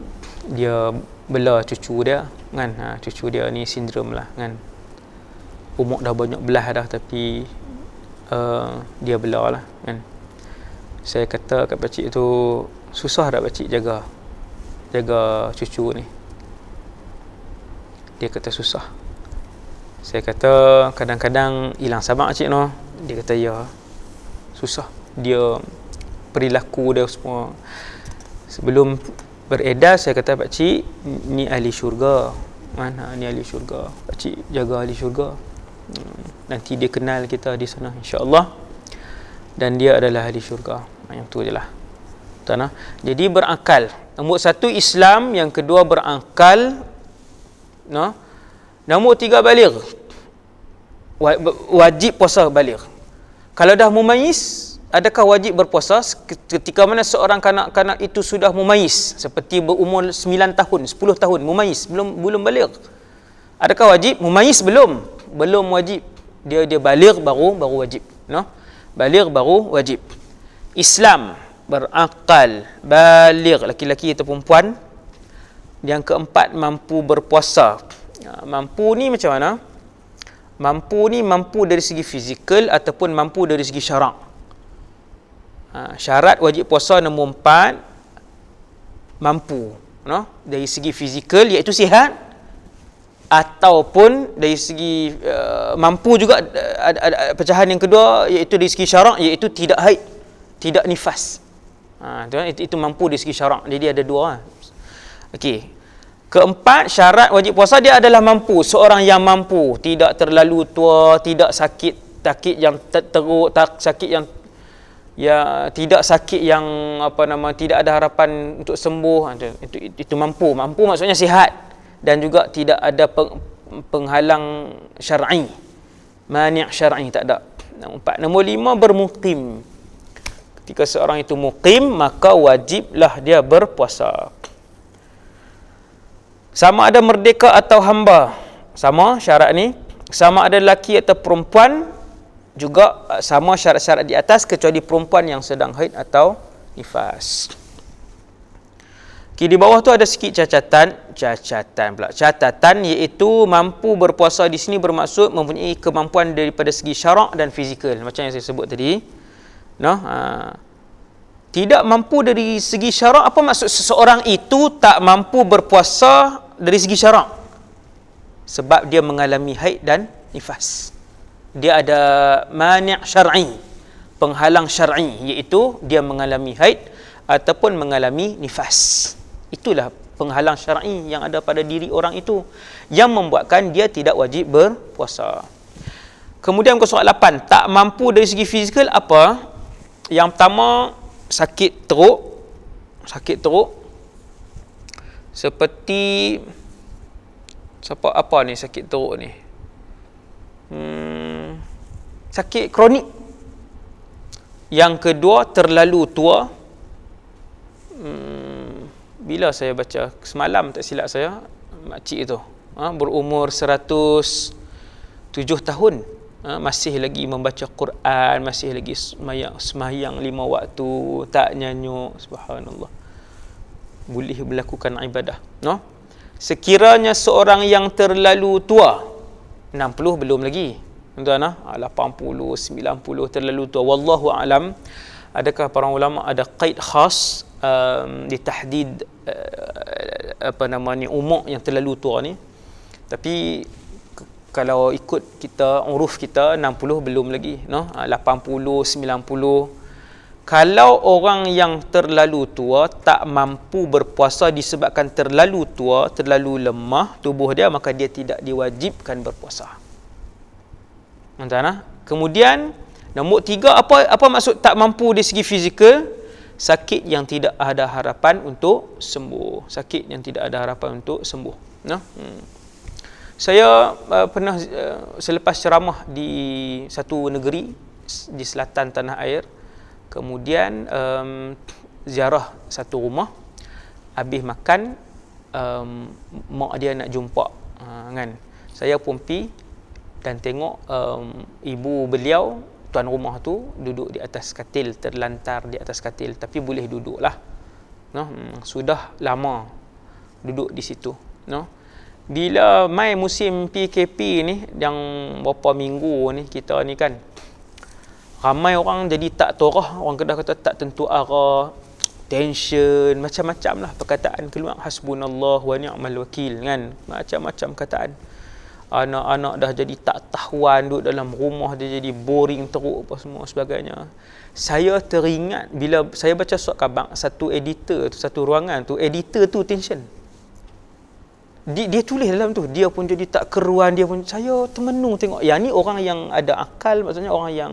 dia bela cucu dia kan, cucu dia ni sindrom lah kan, umur dah banyak belah dah tapi dia bela lah kan. Saya kata kat pakcik tu, susah tak pakcik jaga cucu ni? Dia kata susah. Saya kata kadang-kadang hilang sabar cik no. Dia kata ya, susah. Dia perilaku dia semua. Sebelum beredar saya kata pak cik ni ahli syurga. Mana ni ahli syurga. Pak cik jaga ahli syurga. Nanti dia kenal kita di sana insya-Allah. Dan dia adalah ahli syurga. Yang tu je lah. Tuan-tuan. Jadi berakal. Nombor satu Islam, yang kedua berakal. No? Nombor tiga baligh. Wajib puasa baligh. Kalau dah mumayyiz, adakah wajib berpuasa ketika mana seorang kanak-kanak itu sudah mumayyiz, seperti berumur 9 tahun, 10 tahun, mumayyiz, belum baligh. Adakah wajib? Mumayyiz belum wajib. Dia baligh baru wajib, no? Baligh baru wajib. Islam, berakal, baligh, laki-laki atau perempuan. Yang keempat, mampu berpuasa. Mampu ni macam mana? Mampu ni mampu dari segi fizikal ataupun mampu dari segi syarak. Syarat wajib puasa nombor 4, mampu, no? Dari segi fizikal iaitu sihat, ataupun dari segi mampu juga ada pecahan yang kedua iaitu dari segi syarak, iaitu tidak haid, tidak nifas. Itu mampu dari segi syarak. Jadi ada dua. Okey. Keempat, syarat wajib puasa dia adalah mampu. Seorang yang mampu, tidak terlalu tua, tidak sakit yang teruk, sakit yang tidak sakit yang tidak ada harapan untuk sembuh. Itu mampu. Mampu maksudnya sihat dan juga tidak ada penghalang syar'i. Mani' syar'i tak ada. Nombor 5, bermukim. Ketika seorang itu mukim, maka wajiblah dia berpuasa. Sama ada merdeka atau hamba, sama syarat ni. Sama ada lelaki atau perempuan, juga sama syarat-syarat di atas, kecuali perempuan yang sedang haid atau nifas. Di bawah tu ada sikit catatan, iaitu mampu berpuasa di sini bermaksud mempunyai kemampuan daripada segi syarak dan fizikal, macam yang saya sebut tadi. Tidak mampu dari segi syarak, apa maksud seseorang itu tak mampu berpuasa dari segi syarak? Sebab dia mengalami haid dan nifas. Dia ada mani' syar'i, penghalang syar'i, iaitu dia mengalami haid ataupun mengalami nifas. Itulah penghalang syar'i yang ada pada diri orang itu yang membuatkan dia tidak wajib berpuasa. Kemudian soal 8, tak mampu dari segi fizikal apa? Yang pertama, sakit teruk. Seperti apa ni sakit teruk ni? Sakit kronik. Yang kedua, terlalu tua. Bila saya baca semalam, tak silap saya, makcik tu berumur 107 tahun, masih lagi membaca Quran, masih lagi sembahyang 5 waktu, tak nyanyuk. Subhanallah, boleh melakukan ibadah, no? Sekiranya seorang yang terlalu tua, 60 belum lagi, tuan-tuan, 80, 90 terlalu tua, wallahu alam. Adakah para ulama ada qaid khas ditahdid umur yang terlalu tua ni? Tapi kalau ikut kita, uruf kita, 60 belum lagi, no? 80, 90. Kalau orang yang terlalu tua tak mampu berpuasa disebabkan terlalu tua, terlalu lemah tubuh dia, maka dia tidak diwajibkan berpuasa. Kemudian nombor 3, apa maksud tak mampu dari segi fizikal? Sakit yang tidak ada harapan untuk sembuh. Sakit yang tidak ada harapan untuk sembuh. No? Saya pernah selepas ceramah di satu negeri di selatan tanah air, kemudian ziarah satu rumah, habis makan, mak dia nak jumpa, kan. Saya pun pergi dan tengok ibu beliau, tuan rumah tu duduk di atas katil, terlantar di atas katil, tapi boleh duduk lah, no? Sudah lama duduk di situ, no? Bila mai musim PKP ni, yang berapa minggu ni kita ni kan, ramai orang jadi tak torah, orang Kedah kata tak tentu arah, tension, macam-macam lah perkataan keluar, hasbunallah wa ni'mal wakil, kan, macam-macam kataan. Anak-anak dah jadi tak tahuan, duduk dalam rumah dia jadi boring teruk apa semua sebagainya. Saya teringat bila saya baca surat khabar, satu editor tu, satu ruangan tu, editor tu tension. Dia tulis dalam tu, dia pun jadi tak keruan, dia pun, saya termenung tengok. Yang ni orang yang ada akal, maksudnya orang yang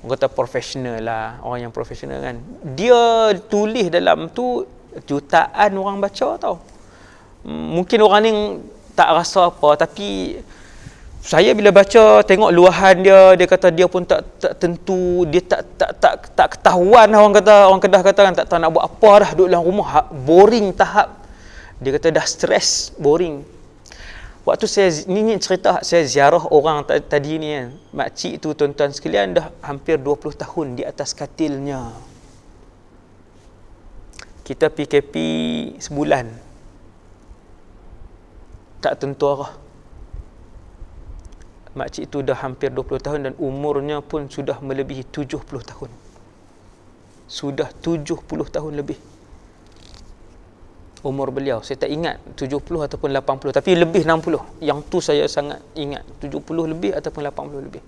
orang kata profesional lah, orang yang profesional kan. Dia tulis dalam tu jutaan orang baca tau. Mungkin orang ni tak rasa apa, tapi saya bila baca tengok luahan dia kata dia pun tak tentu, dia tak ketahuan, orang Kedah kata kan, tak tahu nak buat apa dah, duduk dalam rumah boring tahap. Dia kata dah stres, boring. Waktu saya ni cerita saya ziarah orang tadi ni kan, makcik tu tuan-tuan sekalian dah hampir 20 tahun di atas katilnya. Kita PKP sebulan, tak tentu arah. Makcik tu dah hampir 20 tahun dan umurnya pun sudah melebihi 70 tahun. Sudah 70 tahun lebih umur beliau. Saya tak ingat 70 ataupun 80, tapi lebih 60. Yang tu saya sangat ingat, 70 lebih ataupun 80 lebih.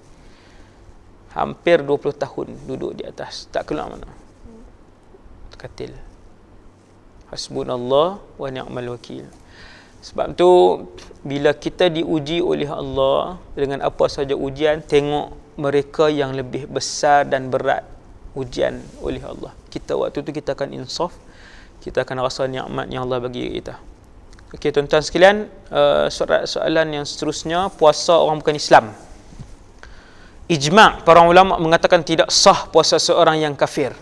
Hampir 20 tahun duduk di atas, tak keluar mana. Katil. Hasbunallah wa ni'mal wakil. Sebab tu bila kita diuji oleh Allah dengan apa saja ujian, tengok mereka yang lebih besar dan berat ujian oleh Allah. Kita waktu tu kita akan insaf, kita akan rasa nikmat yang Allah bagi kita. Okey tuan-tuan sekalian, soalan yang seterusnya, puasa orang bukan Islam. Ijma' para ulama mengatakan tidak sah puasa seorang yang kafir.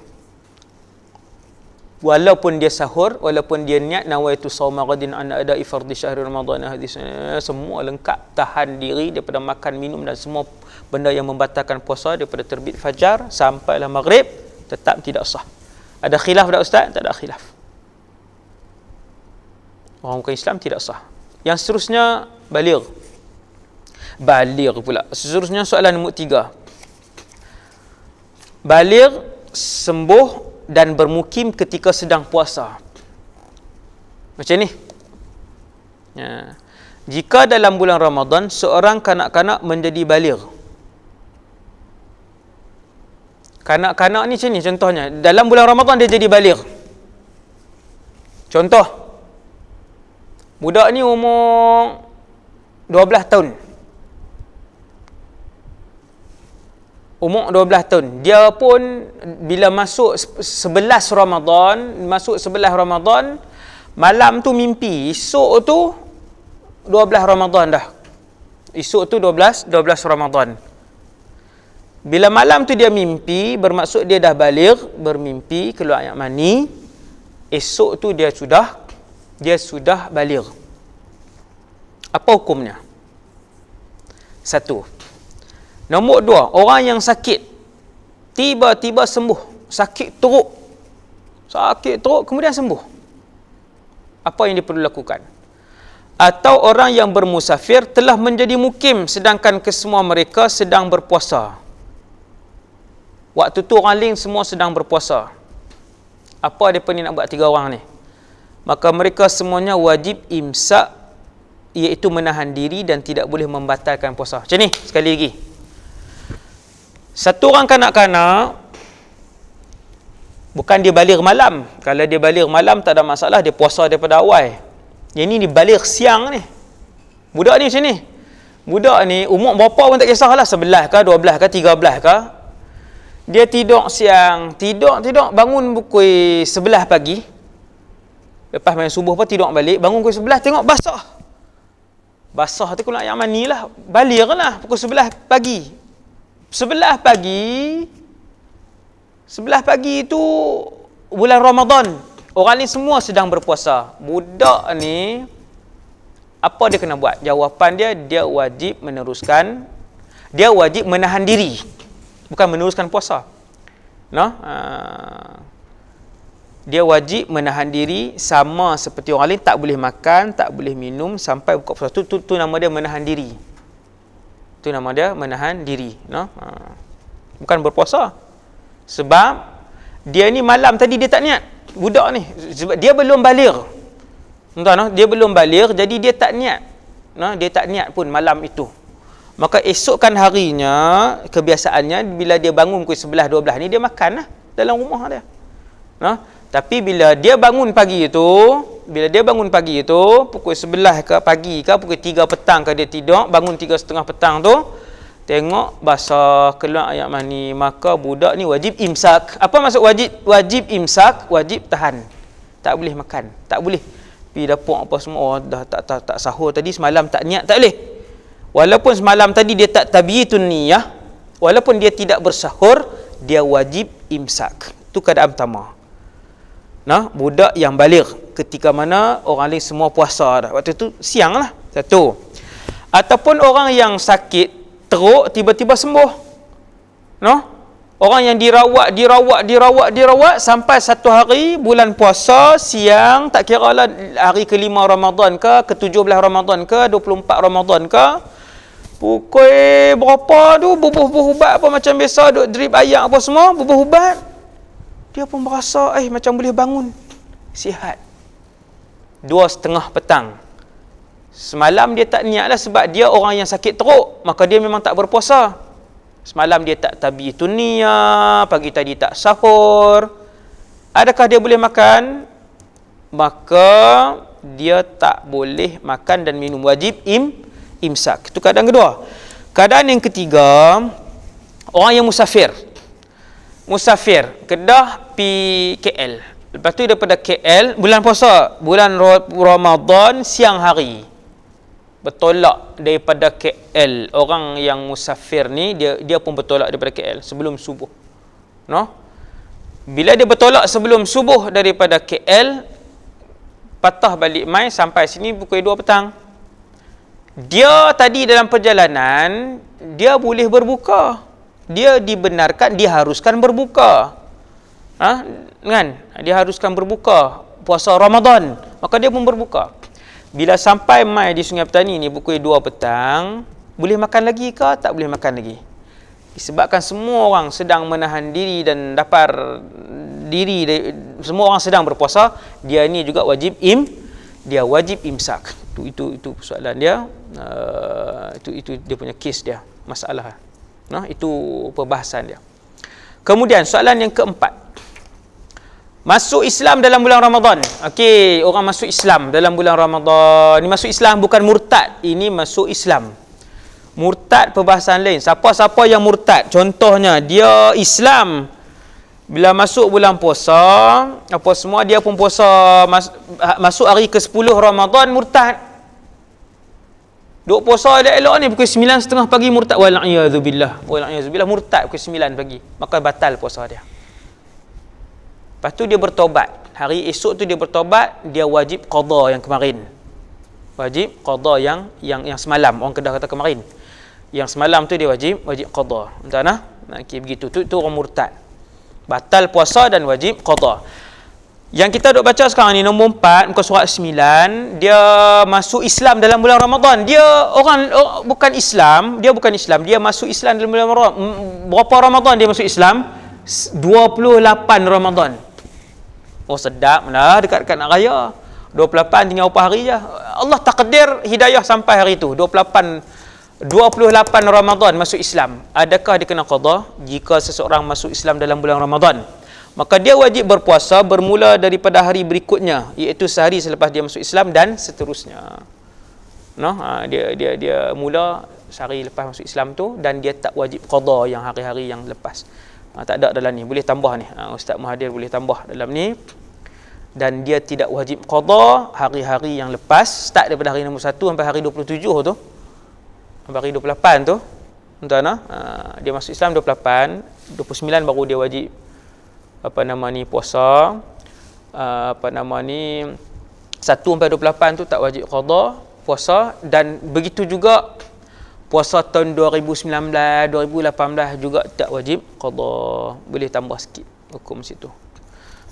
Walaupun dia sahur, walaupun dia niat nawaitu shauma ghadin an ada'i fardhi syahri ramadan hadis, semua lengkap, tahan diri daripada makan minum dan semua benda yang membatalkan puasa daripada terbit fajar sampailah maghrib, tetap tidak sah. Ada khilaf tak ustaz? Tak ada khilaf. Orang bukan Islam tidak sah. Yang seterusnya baligh. Baligh pula. Seterusnya soalan nombor 3. Baligh sembuh dan bermukim ketika sedang puasa. Macam ni. Ya. Jika dalam bulan Ramadan seorang kanak-kanak menjadi baligh. Kanak-kanak ni macam ni contohnya. Dalam bulan Ramadan dia jadi baligh. Contoh. Budak ni umur 12 tahun. Umur 12 tahun. Dia pun bila masuk 11 Ramadan, malam tu mimpi. Esok tu 12 Ramadan dah. Esok tu 12 Ramadan. Bila malam tu dia mimpi, bermaksud dia dah baligh, bermimpi keluar air mani. Esok tu dia sudah baligh. Apa hukumnya? 1. Nombor 2, orang yang sakit tiba-tiba sembuh, sakit teruk kemudian sembuh. Apa yang dia perlu lakukan? Atau orang yang bermusafir telah menjadi mukim sedangkan kesemua mereka sedang berpuasa. Waktu tu orang lain semua sedang berpuasa. Apa depa ni nak buat 3 orang ni? Maka mereka semuanya wajib imsak, iaitu menahan diri dan tidak boleh membatalkan puasa. Macam ni, sekali lagi. Satu orang kanak-kanak, bukan dia baligh malam. Kalau dia baligh malam tak ada masalah, dia puasa daripada awal. Yang ni dia baligh siang ni. Budak ni macam ni. Budak ni umur berapa pun tak kisahlah, 11 ke, 12 ke, 13 ke. Dia tidur siang, tidur bangun pukul 11 pagi. Lepas main subuh pun tidur balik, bangun pukul 11 tengok basah. Basah tu keluar air mani lah, baligh lah pukul 11 pagi. 11 pagi tu bulan Ramadan. Orang ni semua sedang berpuasa. Budak ni apa dia kena buat? Jawapan dia wajib meneruskan, dia wajib menahan diri. Bukan meneruskan puasa. Dia wajib menahan diri sama seperti orang lain, tak boleh makan, tak boleh minum sampai buka puasa. Tu nama dia menahan diri. Itu nama dia menahan diri. Bukan berpuasa. Sebab dia ni malam tadi dia tak niat. Budak ni sebab dia belum baligh. Entah dia belum baligh, jadi dia tak niat. dia tak niat pun malam itu. Maka esokkan harinya, kebiasaannya bila dia bangun pukul 11 12 ni dia makan lah dalam rumah dia. Tapi bila dia bangun pagi itu, pukul 11 ke pagi ke pukul 3 petang ke dia tidur, bangun 3:30 petang tu, tengok basah keluar air mani, maka budak ni wajib imsak. Apa maksud wajib imsak? Wajib tahan. Tak boleh makan, tak boleh pergi dapur apa semua. Dah tak sahur tadi, semalam tak niat, tak boleh. Walaupun semalam tadi dia tak tabiyitun niyah, walaupun dia tidak bersahur, dia wajib imsak. Itu keadaan pertama. Budak yang baligh ketika mana orang lain semua puasa dah. Waktu tu siang lah. Satu. Ataupun orang yang sakit teruk tiba-tiba sembuh. Orang yang dirawat sampai satu hari bulan puasa siang, tak kira lah hari ke-5 Ramadan ke, ke-17 Ramadan ke, 24 Ramadan ke, pukul berapa tu bubuh ubat apa macam biasa, duk drip air apa semua, bubuh ubat, dia pun berasa macam boleh bangun, sihat. 2:30 petang. Semalam dia tak niat lah sebab dia orang yang sakit teruk, maka dia memang tak berpuasa. Semalam dia tak tabiyatun niyah, pagi tadi tak sahur. Adakah dia boleh makan? Maka dia tak boleh makan dan minum, wajib imsak. Itu keadaan kedua. Keadaan yang ketiga, orang yang musafir. Kedah pi KL. Lepas tu daripada KL, bulan puasa, bulan Ramadan siang hari, bertolak daripada KL. Orang yang musafir ni dia pun bertolak daripada KL sebelum subuh. Bila dia bertolak sebelum subuh daripada KL, patah balik mai sampai sini pukul 2 petang. Dia tadi dalam perjalanan dia boleh berbuka. Dia dibenarkan, diharuskan berbuka. Kan? Diharuskan berbuka puasa Ramadan, maka dia pun berbuka. Bila sampai mai di Sungai Petani ni pukul 2 petang, boleh makan lagi ke? Tak boleh makan lagi. Disebabkan semua orang sedang menahan diri dan dapar diri, semua orang sedang berpuasa, dia ni juga wajib imsak. Itu soalan dia. Itu dia punya kes dia, masalah. Itu perbahasan dia. Kemudian soalan yang keempat, masuk Islam dalam bulan Ramadan. Okey, orang masuk Islam dalam bulan Ramadan. Ini masuk Islam bukan murtad. Ini masuk Islam. Murtad perbahasan lain. Siapa-siapa yang murtad, contohnya dia Islam, bila masuk bulan puasa, apa semua dia pun puasa, masuk hari ke-10 Ramadan, murtad. Duk puasa elok-elok ni pukul 9:30 pagi murtad. Wal'iyadzubillah, murtad pukul 9 pagi. Maka batal puasa dia. Lepas tu dia bertobat. Hari esok tu dia bertobat, dia wajib qada yang kemarin. Wajib qada yang semalam. Orang Kedah kata kemarin. Yang semalam tu dia wajib qada. Entah okey, begitu. Tu orang murtad. Batal puasa dan wajib qada. Yang kita duk baca sekarang ni nombor 4, muka surat 9, dia masuk Islam dalam bulan Ramadan. Dia bukan Islam, dia masuk Islam dalam bulan Ramadan. Berapa Ramadan dia masuk Islam? 28 Ramadan. Oh sedap lah, dekat-dekat nak raya. 28 tinggal berapa hari je. Allah takdir hidayah sampai hari itu. 28 Ramadan masuk Islam. Adakah dia kena qada jika seseorang masuk Islam dalam bulan Ramadan? Maka dia wajib berpuasa bermula daripada hari berikutnya, iaitu sehari selepas dia masuk Islam dan seterusnya. Dia mula sehari lepas masuk Islam tu, dan dia tak wajib qada yang hari-hari yang lepas. Tak ada dalam ni, boleh tambah ni. Ustaz Muhadir boleh tambah dalam ni. Dan dia tidak wajib qada hari-hari yang lepas, start daripada hari nombor 1 sampai hari 27 tu. Sampai hari 28 tu. Entah dia masuk Islam 28, 29 baru dia wajib puasa. 1 sampai 28 tu tak wajib qada puasa, dan begitu juga puasa tahun 2019, 2018 juga tak wajib qada, boleh tambah sikit hukum situ.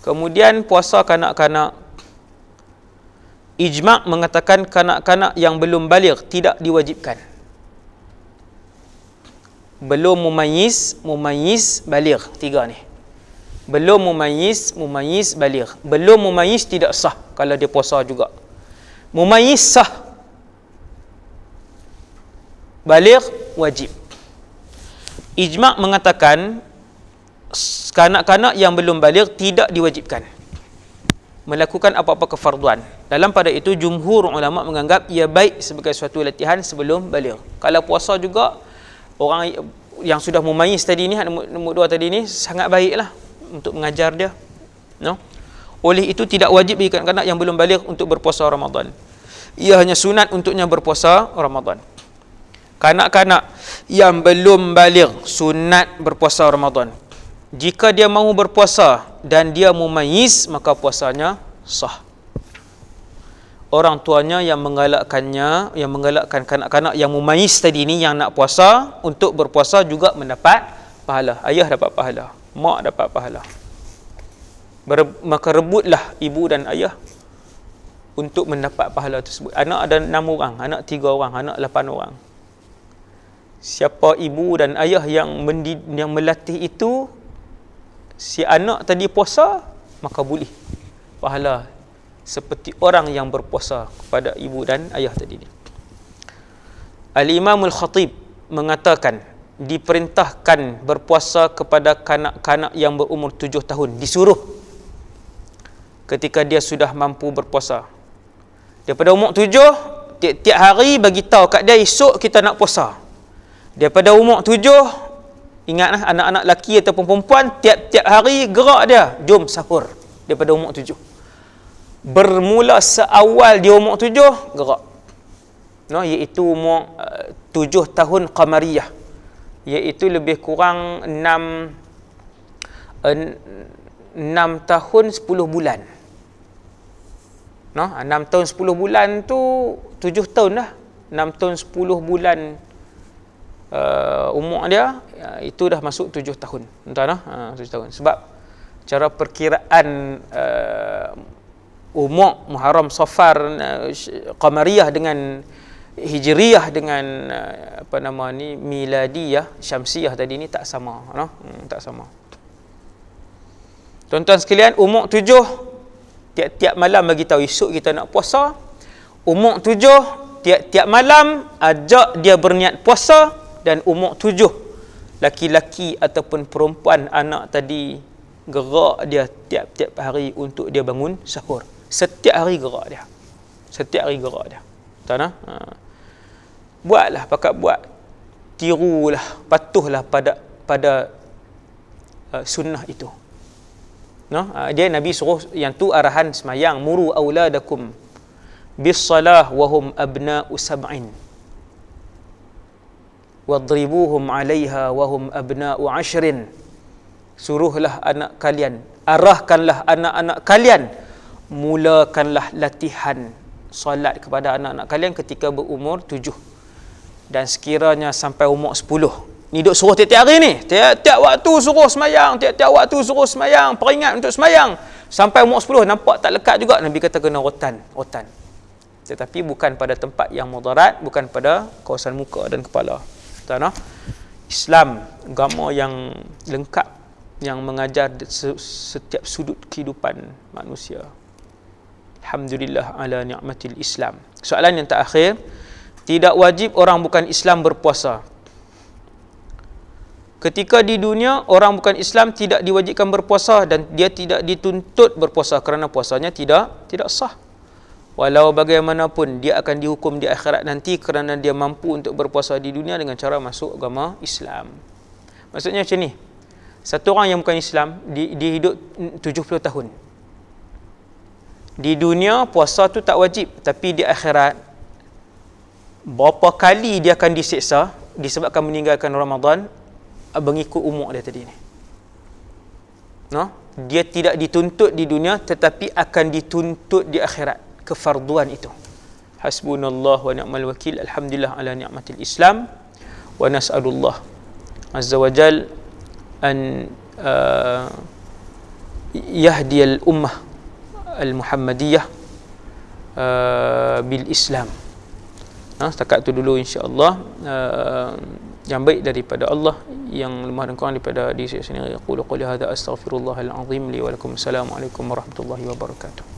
Kemudian puasa kanak-kanak, ijma' mengatakan kanak-kanak yang belum baligh tidak diwajibkan. Belum mumayyiz, baligh, 3 ni. Belum mumayyiz, baligh. Belum mumayyiz tidak sah kalau dia puasa juga. Mumayyiz sah. baligh wajib. Ijma' mengatakan kanak-kanak yang belum baligh tidak diwajibkan melakukan apa-apa kefarduan. Dalam pada itu jumhur ulama menganggap ia baik sebagai suatu latihan sebelum baligh. Kalau puasa juga, orang yang sudah mumayyiz tadi ni, nombor 2 tadi ni, sangat baiklah untuk mengajar dia. No? Oleh itu tidak wajib bagi kanak-kanak yang belum baligh untuk berpuasa Ramadan. Ia hanya sunat untuknya berpuasa Ramadan. Kanak-kanak yang belum baligh sunat berpuasa Ramadan. Jika dia mahu berpuasa dan dia mumayyiz, maka puasanya sah. Orang tuanya yang menggalakkan kanak-kanak yang mumayyiz tadi ni, yang nak puasa, untuk berpuasa juga mendapat pahala. Ayah dapat pahala, mak dapat pahala. Maka rebutlah ibu dan ayah untuk mendapat pahala tersebut. Anak ada 6 orang, anak 3 orang, anak 8 orang. Siapa ibu dan ayah yang melatih itu, si anak tadi puasa, maka boleh pahala seperti orang yang berpuasa kepada ibu dan ayah tadi ni. Al-Imam Al-Khatib mengatakan diperintahkan berpuasa kepada kanak-kanak yang berumur 7 tahun, disuruh ketika dia sudah mampu berpuasa. Daripada umur 7, tiap-tiap hari bagi tahu kat dia, esok kita nak puasa. Daripada umur 7, ingatlah anak-anak lelaki ataupun perempuan, tiap-tiap hari gerak dia, jom sahur. Daripada umur 7. Bermula seawal dia umur 7, gerak. No, iaitu umur 7 tahun qamariyah. Iaitu lebih kurang 6 tahun 10 bulan. No, 6 tahun 10 bulan tu 7 tahun dah. 6 tahun 10 bulan umur dia, itu dah masuk 7 tahun. Entah nah, 7 tahun. Sebab cara perkiraan umur Muharram, Safar, Qamariyah dengan Hijriyah dengan Miladiyah, Syamsiyah tadi ni tak sama, no? Tak sama. Tuan-tuan sekalian, umur 7 tiap-tiap malam bagi tahu esok kita nak puasa. Umur 7 tiap-tiap malam ajak dia berniat puasa. Dan umur 7, laki-laki ataupun perempuan anak tadi, gerak dia tiap-tiap hari untuk dia bangun sahur. Setiap hari gerak dia. Setiap hari gerak dia. Tahu tak? Buatlah, pakat buat. Tirulah, patuhlah pada sunnah itu. No? Dia Nabi suruh yang tu arahan semayang, muru auladakum bis salah wa hum abna'u sab'in. Wadribuhum 'alaiha wa hum abna'u 'ashrin. Suruhlah anak kalian, arahkanlah anak-anak kalian, mulakanlah latihan solat kepada anak-anak kalian ketika berumur 7, dan sekiranya sampai umur 10. Ni duk suruh tiap-tiap hari ni, tiap-tiap waktu suruh semayang, tiap-tiap waktu suruh semayang, peringat untuk semayang. Sampai umur 10 nampak tak lekat juga, Nabi kata kena rotan. Tetapi bukan pada tempat yang mudarat, bukan pada kawasan muka dan kepala. Islam agama yang lengkap, yang mengajar setiap sudut kehidupan manusia. Alhamdulillah ala ni'matil Islam. Soalan yang terakhir, tidak wajib orang bukan Islam berpuasa. Ketika di dunia, orang bukan Islam tidak diwajibkan berpuasa dan dia tidak dituntut berpuasa kerana puasanya tidak sah. Walau bagaimanapun dia akan dihukum di akhirat nanti kerana dia mampu untuk berpuasa di dunia dengan cara masuk agama Islam. Maksudnya macam ni. Satu orang yang bukan Islam, dia hidup 70 tahun. Di dunia puasa tu tak wajib, tapi di akhirat berapa kali dia akan disiksa disebabkan meninggalkan Ramadan mengikut umur dia tadi ni. No? Dia tidak dituntut di dunia tetapi akan dituntut di akhirat. Kefarduan itu. Hasbunallah wa ni'mal wakil. Alhamdulillah ala ni'matil Islam. Wa nas'alullah azza wa jal an yahdiyal ummah al-Muhammadiyah bil Islam. Setakat tu dulu insya-Allah. Yang baik daripada Allah, yang lemah dan kurang daripada diri saya sendiri. Aqulu qouli hadza astaghfirullahal azim li wa lakum. Assalamualaikum warahmatullahi wabarakatuh.